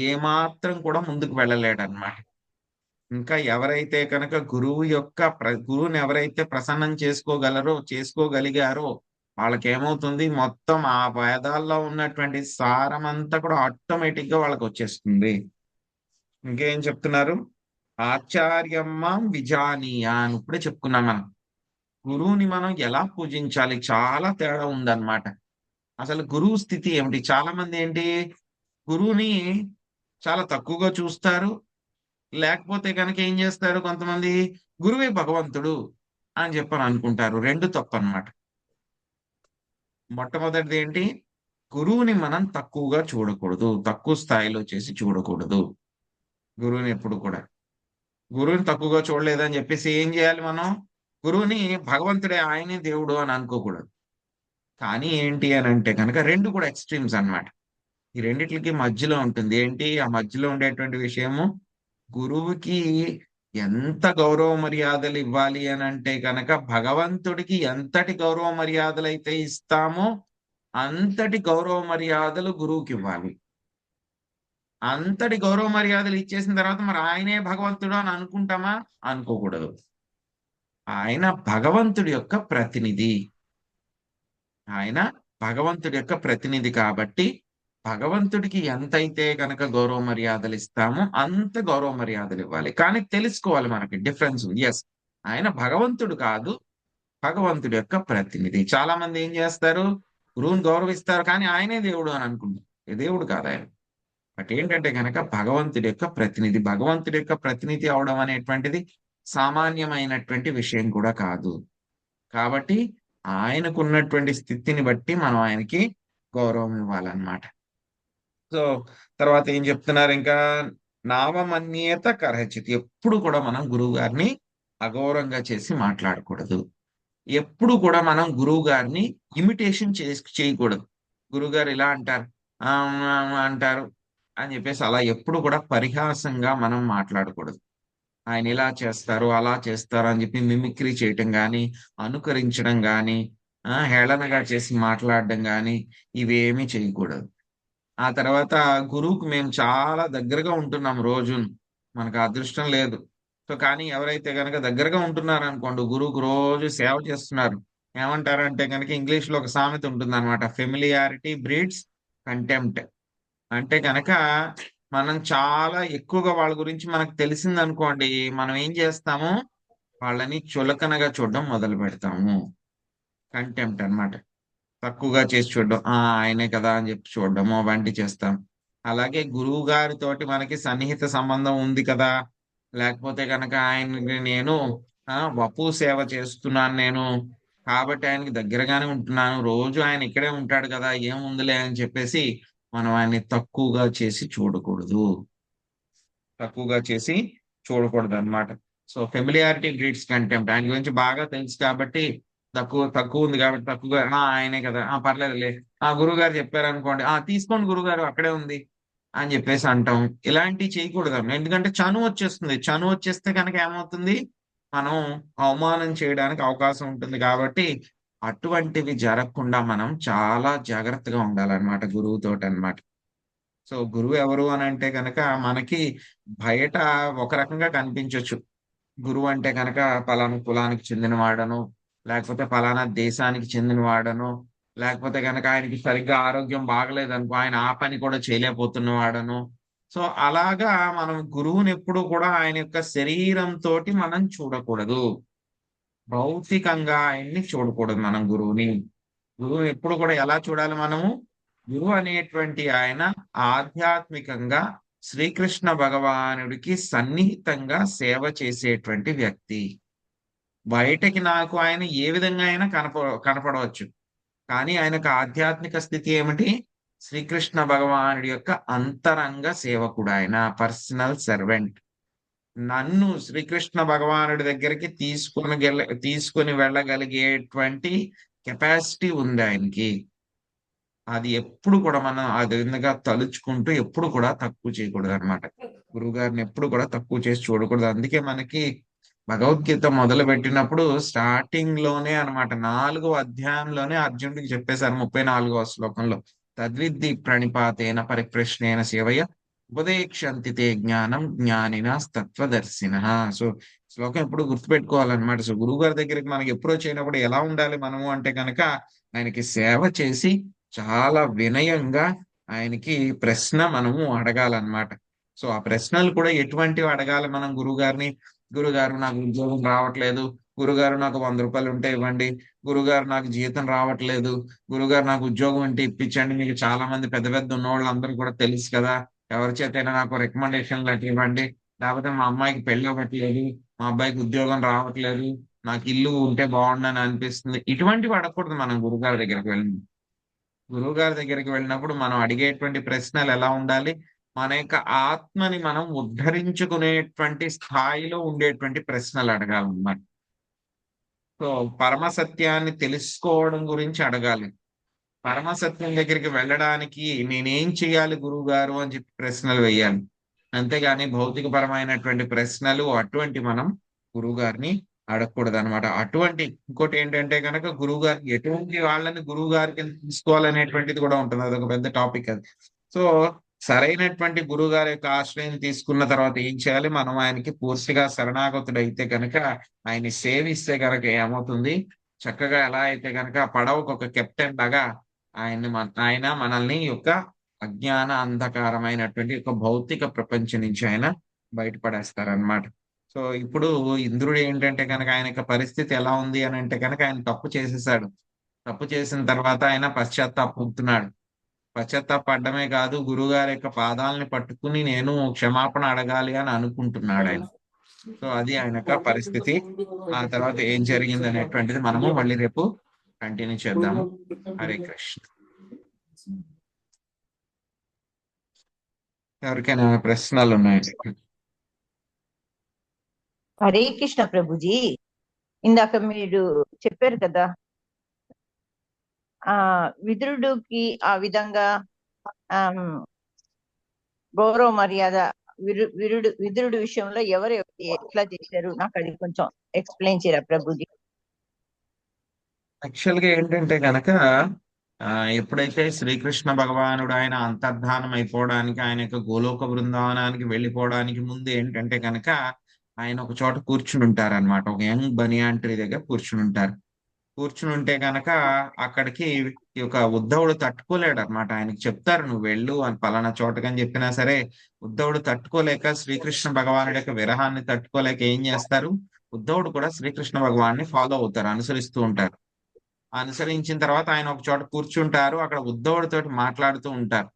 ఏమాత్రం కూడా ముందుకు వెళ్ళలేడన్నమాట. ఇంకా ఎవరైతే కనుక గురువుని ఎవరైతే ప్రసన్నం చేసుకోగలిగారో వాళ్ళకి ఏమవుతుంది, మొత్తం ఆ వేదాల్లో ఉన్నటువంటి సారం అంతా కూడా ఆటోమేటిక్ గా వాళ్ళకి వచ్చేస్తుంది. ఇంకేం చెప్తున్నారు, ఆచార్యమ్మ విజానీయాన్. ఇప్పుడే చెప్పుకున్నాం మనం, గురువుని మనం ఎలా పూజించాలి, చాలా తేడా ఉందన్నమాట. అసలు గురువు స్థితి ఏమిటి? చాలా మంది ఏంటి, గురువుని చాలా తక్కువగా చూస్తారు, లేకపోతే కనుక ఏం చేస్తారు, కొంతమంది గురువే భగవంతుడు అని చెప్పని అనుకుంటారు. రెండు తప్పు అన్నమాట. మొట్టమొదటిది ఏంటి, గురువుని మనం తక్కువగా చూడకూడదు, తక్కువ స్థాయిలో చేసి చూడకూడదు. గురువుని ఎప్పుడు కూడా గురువుని తక్కువగా చూడలేదని చెప్పేసి ఏం చేయాలి మనం? గురువుని భగవంతుడే, ఆయనే దేవుడు అని అనుకోకూడదు. కానీ ఏంటి అని అంటే కనుక రెండు కూడా ఎక్స్ట్రీమ్స్ అన్నమాట. ఈ రెండిట్లకి మధ్యలో ఉంటుంది. ఏంటి ఆ మధ్యలో ఉండేటువంటి విషయము? గురువుకి ఎంత గౌరవ మర్యాదలు ఇవ్వాలి అని అంటే కనుక భగవంతుడికి ఎంతటి గౌరవ మర్యాదలు అయితే ఇస్తామో అంతటి గౌరవ మర్యాదలు గురువుకి ఇవ్వాలి. అంతటి గౌరవ మర్యాదలు ఇచ్చేసిన తర్వాత మరి ఆయనే భగవంతుడు అని అనుకుంటామా? అనుకోకూడదు. ఆయన భగవంతుడి యొక్క ప్రతినిధి. ఆయన భగవంతుడి యొక్క ప్రతినిధి కాబట్టి భగవంతుడికి ఎంతైతే కనుక గౌరవ మర్యాదలు ఇస్తామో అంత గౌరవ మర్యాదలు ఇవ్వాలి. కానీ తెలుసుకోవాలి, మనకి డిఫరెన్స్ ఉంది. ఎస్, ఆయన భగవంతుడు కాదు, భగవంతుడి యొక్క ప్రతినిధి. చాలా మంది ఏం చేస్తారు? గురువుని గౌరవిస్తారు కానీ ఆయనే దేవుడు అని అనుకుంటారు. దేవుడు కాదు ఆయన. బట్ ఏంటంటే కనుక భగవంతుడి యొక్క ప్రతినిధి. భగవంతుడి యొక్క ప్రతినిధి అవడం అనేటువంటిది సామాన్యమైనటువంటి విషయం కూడా కాదు. కాబట్టి ఆయనకున్నటువంటి స్థితిని బట్టి మనం ఆయనకి గౌరవం ఇవ్వాలన్నమాట. సో తర్వాత ఏం చెప్తున్నారు ఇంకా? నామమన్యేత కర్హచిత్. ఎప్పుడు కూడా మనం గురువు గారిని అగౌరవంగా చేసి మాట్లాడకూడదు. ఎప్పుడు కూడా మనం గురువు గారిని ఇమిటేషన్ చేయకూడదు. గురువు గారు ఇలా అంటారు అంటారు అని చెప్పేసి అలా ఎప్పుడు కూడా పరిహాసంగా మనం మాట్లాడకూడదు. ఆయన ఇలా చేస్తారు అలా చేస్తారు అని చెప్పి మిమిక్రీ చేయటం కానీ, అనుకరించడం కానీ, హేళనగా చేసి మాట్లాడడం కానీ ఇవేమీ చేయకూడదు. ఆ తర్వాత గురువుకు మేము చాలా దగ్గరగా ఉంటున్నాం రోజు, మనకు అదృష్టం లేదు. సో కానీ ఎవరైతే కనుక దగ్గరగా ఉంటున్నారు అనుకోండి, గురువుకు రోజు సేవ చేస్తున్నారు, ఏమంటారంటే కనుక ఇంగ్లీష్ లో ఒక సామెత ఉంటుంది అనమాట, ఫెమిలియారిటీ బ్రీడ్స్ కంటెంప్ట్. అంటే కనుక మనం చాలా ఎక్కువగా వాళ్ళ గురించి మనకు తెలిసింది అనుకోండి, మనం ఏం చేస్తాము? వాళ్ళని చులకనగా చూడడం మొదలు పెడతాము. కంటెంప్ట్ అన్నమాట. తక్కువగా చేసి చూడడం, ఆయనే కదా అని చెప్పి చూడడము వంటి చేస్తాం. అలాగే గురువు గారితోటి మనకి సన్నిహిత సంబంధం ఉంది కదా, లేకపోతే కనుక ఆయనకి నేను వపు సేవ చేస్తున్నాను నేను, కాబట్టి ఆయనకి దగ్గరగానే ఉంటున్నాను, రోజు ఆయన ఇక్కడే ఉంటాడు కదా, ఏముందిలే అని చెప్పేసి మనం ఆయన్ని తక్కువగా చేసి చూడకూడదు. తక్కువగా చేసి చూడకూడదు అనమాట. So familiarity breeds contempt. ఆయన గురించి బాగా తెలుసు కాబట్టి, తక్కువ ఉంది కాబట్టి తక్కువగా ఆయనే కదా, పర్లేదులే, గురువు గారు చెప్పారు అనుకోండి, తీసుకోండి గురువు గారు అక్కడే ఉంది అని చెప్పేసి అంటాం. ఇలాంటివి చేయకూడదు. ఎందుకంటే చనువు వచ్చేస్తుంది. చనువు వచ్చేస్తే కనుక ఏమవుతుంది? మనం అవమానం చేయడానికి అవకాశం ఉంటుంది. కాబట్టి అటువంటివి జరగకుండా మనం చాలా జాగ్రత్తగా ఉండాలన్నమాట గురువుతోటి అన్నమాట. సో గురువు ఎవరు అని అంటే కనుక మనకి బయట ఒక రకంగా కనిపించవచ్చు. గురువు అంటే కనుక పలానా కులానికి చెందిన వాడను, లేకపోతే పలానా దేశానికి చెందిన వాడను, లేకపోతే కనుక ఆయనకి సరిగ్గా ఆరోగ్యం బాగలేదనుకో ఆయన ఆ పని కూడా చేయలేకపోతున్న వాడను. సో అలాగా మనం గురువుని ఎప్పుడు కూడా ఆయన యొక్క శరీరంతో మనం చూడకూడదు. భౌతికంగా ఆయన్ని చూడకూడదు మనం గురువుని. గురువు ఎప్పుడు కూడా ఎలా చూడాలి మనము? గురువు అనేటువంటి ఆయన ఆధ్యాత్మికంగా శ్రీకృష్ణ భగవానుడికి సన్నిహితంగా సేవ చేసేటువంటి వ్యక్తి. బయటకి నాకు ఆయన ఏ విధంగా అయినా కనపడవచ్చు, కానీ ఆయనకు ఆధ్యాత్మిక స్థితి ఏమిటి? శ్రీకృష్ణ భగవానుడి యొక్క అంతరంగ సేవకుడు, ఆయన పర్సనల్ సర్వెంట్. నన్ను శ్రీకృష్ణ భగవానుడి దగ్గరికి తీసుకొని వెళ్ళగలిగేటువంటి కెపాసిటీ ఉంది ఆయనకి. అది ఎప్పుడు కూడా మనం అది విధంగా తలుచుకుంటూ ఎప్పుడు కూడా తక్కువ చేయకూడదు అనమాట. గురువు గారిని ఎప్పుడు కూడా తక్కువ చేసి చూడకూడదు. అందుకే మనకి భగవద్గీత మొదలు పెట్టినప్పుడు స్టార్టింగ్ లోనే అన్నమాట 4వ అధ్యాయంలోనే అర్జునుడికి చెప్పేశారు 34వ శ్లోకంలో, తద్విద్ధి ప్రణిపాతేన పరిప్రశ్నేన సేవయ ఉపదేక్షంతి తే జ్ఞానం జ్ఞానిన తత్వదర్శిన. సో శ్లోకం ఎప్పుడు గుర్తుపెట్టుకోవాలన్నమాట. సో గురువు గారి దగ్గరికి మనకి అప్రోచ్ అయినప్పుడు ఎలా ఉండాలి మనము అంటే కనుక ఆయనకి సేవ చేసి చాలా వినయంగా ఆయనకి ప్రశ్న మనము అడగాలన్నమాట. సో ఆ ప్రశ్నలు కూడా ఎటువంటివి అడగాలి మనం గురువు గారిని? గురుగారు నాకు ఉద్యోగం రావట్లేదు, గురుగారు నాకు 100 రూపాయలు ఉంటే ఇవ్వండి, గురుగారు నాకు జీతం రావట్లేదు, గురుగారు నాకు ఉద్యోగం ఉంటే ఇప్పించండి, మీకు చాలా మంది పెద్ద పెద్ద ఉన్నవాళ్ళు అందరూ కూడా తెలుసు కదా, ఎవరి చేతైనా నాకు రికమెండేషన్ లెటర్ ఇవ్వండి, లేకపోతే మా అమ్మాయికి పెళ్లి అవ్వట్లేదు, మా అబ్బాయికి ఉద్యోగం రావట్లేదు, నాకు ఇల్లు ఉంటే బాగుండని అనిపిస్తుంది. ఇటువంటివి అడగకూడదు మనం గురుగారి దగ్గరికి వెళ్ళి. గురువు గారి దగ్గరికి వెళ్ళినప్పుడు మనం అడిగేటువంటి ప్రశ్నలు ఎలా ఉండాలి? మన యొక్క ఆత్మని మనం ఉద్ధరించుకునేటువంటి స్థాయిలో ఉండేటువంటి ప్రశ్నలు అడగాలన్నమాట. సో పరమసత్యాన్ని తెలుసుకోవడం గురించి అడగాలి. పరమసత్యం దగ్గరికి వెళ్ళడానికి నేనేం చేయాలి గురువు గారు అని చెప్పి ప్రశ్నలు వేయాలి. అంతేగాని భౌతికపరమైనటువంటి ప్రశ్నలు అటువంటి మనం గురువు గారిని అడగకూడదు అనమాట. అటువంటి ఇంకోటి ఏంటంటే కనుక గురువు గారికి ఎటువంటి వాళ్ళని గురువు గారికి తీసుకోవాలనేటువంటిది కూడా ఉంటుంది. అదొక పెద్ద టాపిక్ అది. సో సరైనటువంటి గురువు గారి యొక్క ఆశ్రయం తీసుకున్న తర్వాత ఏం చేయాలి? మనం ఆయనకి పూర్తిగా శరణాగతుడు అయితే కనుక ఆయన్ని సేవిస్తే కనుక ఏమవుతుంది? చక్కగా ఎలా అయితే కనుక పడవకు ఒక కెప్టెన్ లాగా ఆయన మనల్ని యొక్క అజ్ఞాన అంధకారమైనటువంటి ఒక భౌతిక ప్రపంచం నుంచి ఆయన బయటపడేస్తారనమాట. సో ఇప్పుడు ఇంద్రుడు ఏంటంటే కనుక ఆయన యొక్క పరిస్థితి ఎలా ఉంది అని అంటే కనుక ఆయన తప్పు చేసేసాడు. తప్పు చేసిన తర్వాత ఆయన పశ్చాత్తాపడుతున్నాడు. పశ్చాత్తాపడమే కాదు, గురువుగారి యొక్క పాదాలని పట్టుకుని నేను క్షమాపణ అడగాలి అని అనుకుంటున్నాడు ఆయన. సో అది ఆయన యొక్క పరిస్థితి. ఆ తర్వాత ఏం జరిగింది అనేటువంటిది మనము మళ్ళీ రేపు కంటిన్యూ చేద్దాము. హరే కృష్ణ. ఎవరికైనా ప్రశ్నలు ఉన్నాయండి? హరే కృష్ణ ప్రభుజీ, ఇందాక మీరు చెప్పారు కదా విదురుడికి ఆ విధంగా గౌరవ మర్యాద విదురుడు విషయంలో ఎవరు ఎట్లా చేశారు? నాకు అది కొంచెం ఎక్స్ప్లెయిన్ చేయరా ప్రభుజీ. యాక్చువల్ గా ఏంటంటే కనుక ఎప్పుడైతే శ్రీకృష్ణ భగవానుడు ఆయన అంతర్ధానం అయిపోవడానికి, ఆయన యొక్క గోలోక బృందావనానికి వెళ్ళిపోవడానికి ముందు ఏంటంటే కనుక ఆయన ఒక చోట కూర్చుని ఉంటారనమాట. ఒక యంగ్ బనియాన్ ట్రీ దగ్గర కూర్చుని ఉంటారు. కూర్చుని ఉంటే కనుక అక్కడికి ఈ యొక్క ఉద్ధవుడు తట్టుకోలేడు అనమాట. ఆయనకి చెప్తారు నువ్వు వెళ్ళు అని పలానా చోటకని చెప్పినా సరే ఉద్ధవుడు తట్టుకోలేక, శ్రీకృష్ణ భగవానుడి యొక్క విరహాన్ని తట్టుకోలేక ఏం చేస్తారు? ఉద్ధవుడు కూడా శ్రీకృష్ణ భగవాన్ని ఫాలో అవుతారు, అనుసరిస్తూ ఉంటారు. అనుసరించిన తర్వాత ఆయన ఒక చోట కూర్చుంటారు. అక్కడ ఉద్ధవుడితోటి మాట్లాడుతూ ఉంటారు.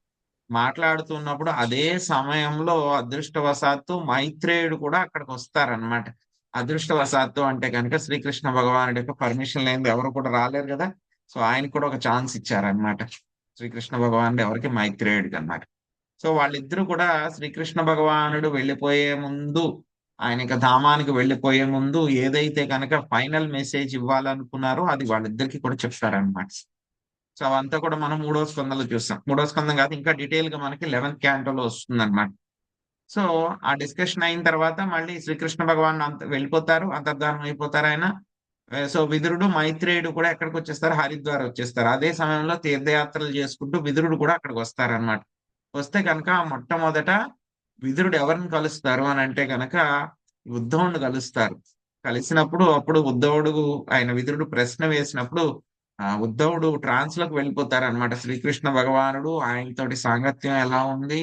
మాట్లాడుతున్నప్పుడు అదే సమయంలో అదృష్టవశాత్తు మైత్రేయుడు కూడా అక్కడికి వస్తారనమాట. అదృష్టవశాత్తు అంటే కనుక శ్రీకృష్ణ భగవానుడి యొక్క పర్మిషన్ లేనిది ఎవరు కూడా రాలేరు కదా. సో ఆయన కూడా ఒక ఛాన్స్ ఇచ్చారనమాట శ్రీకృష్ణ భగవానుడు ఎవరికి? మైత్రేయుడికి అన్నమాట. సో వాళ్ళిద్దరూ కూడా శ్రీకృష్ణ భగవానుడు వెళ్ళిపోయే ముందు, ఆయన యొక్క ధామానికి వెళ్ళిపోయే ముందు ఏదైతే కనుక ఫైనల్ మెసేజ్ ఇవ్వాలనుకున్నారో అది వాళ్ళిద్దరికి కూడా చెప్తారనమాట. సో అవంతా కూడా మనం 3వ స్కందంలో చూస్తాం. 3వ స్కందం కాదు, ఇంకా డీటెయిల్ గా మనకి 11th క్యాంటోలో వస్తుంది అనమాట. సో ఆ డిస్కషన్ అయిన తర్వాత మళ్ళీ శ్రీకృష్ణ భగవాన్ వెళ్ళిపోతారు, అంతర్ధానం అయిపోతారు ఆయన. సో విదురుడు మైత్రేయుడు కూడా ఎక్కడికి వచ్చేస్తారు? హరిద్వార్ వచ్చేస్తారు. అదే సమయంలో తీర్థయాత్రలు చేసుకుంటూ విదురుడు కూడా అక్కడికి వస్తారనమాట. వస్తే కనుక మొట్టమొదట విదురుడు ఎవరిని కలుస్తారు అని అంటే కనుక ఉద్ధవుడిని కలుస్తారు. కలిసినప్పుడు అప్పుడు ఉద్ధవుడు ఆయన విదురుడు ప్రశ్న వేసినప్పుడు ఉద్ధవుడు ట్రాన్స్ లోకి వెళ్ళిపోతారు అనమాట. శ్రీకృష్ణ భగవానుడు ఆయనతోటి సాంగత్యం ఎలా ఉంది,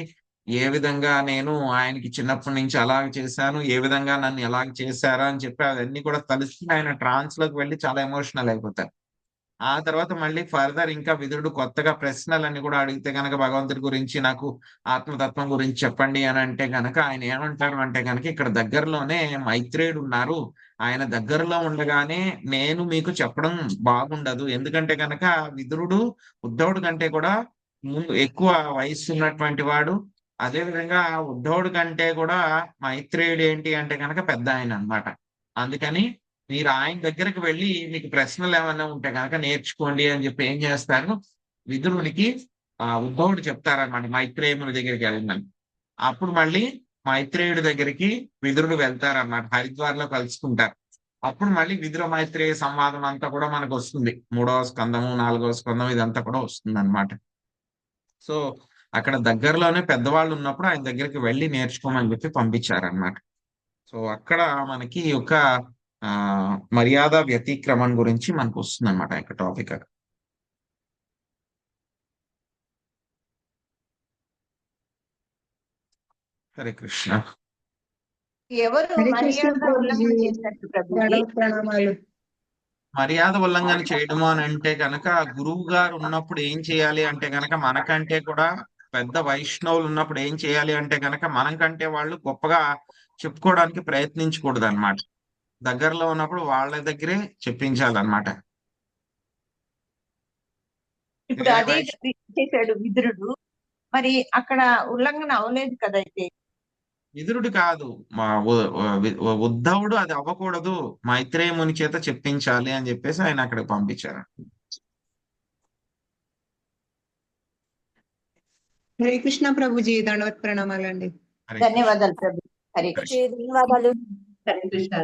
ఏ విధంగా నేను ఆయనకి చిన్నప్పటి నుంచి అలాగ చేశాను, ఏ విధంగా నన్ను ఎలాగ చేశారా అని చెప్పి అవన్నీ కూడా కలిసి ఆయన ట్రాన్స్ లోకి వెళ్ళి చాలా ఎమోషనల్ అయిపోతారు. ఆ తర్వాత మళ్ళీ ఫర్దర్ ఇంకా విదురుడు కొత్తగా ప్రశ్నలన్నీ కూడా అడిగితే కనుక భగవంతుడి గురించి, నాకు ఆత్మతత్వం గురించి చెప్పండి అని అంటే కనుక ఆయన ఏమంటారు అంటే కనుక ఇక్కడ దగ్గరలోనే మైత్రేయుడు ఉన్నారు, ఆయన దగ్గరలో ఉండగానే నేను మీకు చెప్పడం బాగుండదు. ఎందుకంటే కనుక విదురుడు ఉద్ధవుడు కంటే కూడా ముందు ఎక్కువ వయస్సు ఉన్నటువంటి వాడు. అదే విధంగా ఉద్ధవుడి కంటే కూడా మైత్రేయుడు ఏంటి అంటే కనుక పెద్ద ఆయన అన్నమాట. అందుకని మీరు ఆయన దగ్గరకు వెళ్ళి మీకు ప్రశ్నలు ఏమైనా ఉంటే కనుక నేర్చుకోండి అని చెప్పి ఏం చేస్తారు? విదురునికి ఉద్ధవుడు చెప్తారనమాట మైత్రేయుని దగ్గరికి వెళ్ళిందని. అప్పుడు మళ్ళీ మైత్రేయుడి దగ్గరికి విదురుడు వెళ్తారన్నమాట. హరిద్వార్ లో కలుసుకుంటారు. అప్పుడు మళ్ళీ విదుర మైత్రేయ సంవాదం అంతా కూడా మనకు వస్తుంది. 3వ స్కందము, 4వ స్కందం ఇదంతా కూడా వస్తుంది అనమాట. సో అక్కడ దగ్గరలోనే పెద్దవాళ్ళు ఉన్నప్పుడు ఆయన దగ్గరికి వెళ్ళి నేర్చుకోమని చెప్పి పంపించారనమాట. సో అక్కడ మనకి ఒక మర్యాద వ్యతిక్రమం గురించి మనకు వస్తుంది అనమాట యొక్క టాపిక్. హరే కృష్ణ. ఎవరు మర్యాద ఉల్లంఘన చేసినట్టు ప్రభుజీ? మర్యాద ఉల్లంఘన చేయడము అని అంటే కనుక గురువు గారు ఉన్నప్పుడు ఏం చేయాలి అంటే కనుక మనకంటే కూడా పెద్ద వైష్ణవులు ఉన్నప్పుడు ఏం చేయాలి అంటే కనుక మనం కంటే వాళ్ళు గొప్పగా చెప్పుకోవడానికి ప్రయత్నించకూడదు అనమాట. దగ్గరలో ఉన్నప్పుడు వాళ్ళ దగ్గరే చెప్పించాలన్నమాట. ఇప్పుడు అదే చేశాడు విదురుడు, మరి అక్కడ ఉల్లంఘన అవలేదు కదా అయితే. విదురుడు కాదు, మా ఉద్ధవుడు అది అవ్వకూడదు, మైత్రేయ ముని చేత చెప్పించాలి అని చెప్పేసి ఆయన అక్కడికి పంపించారు. హరే కృష్ణ ప్రభుజీ, దండవత్ ప్రణామాలండి. ధన్యవాదాలు ప్రభు. హరే కృష్ణ. ధన్యవాదాలు. హరే కృష్ణ.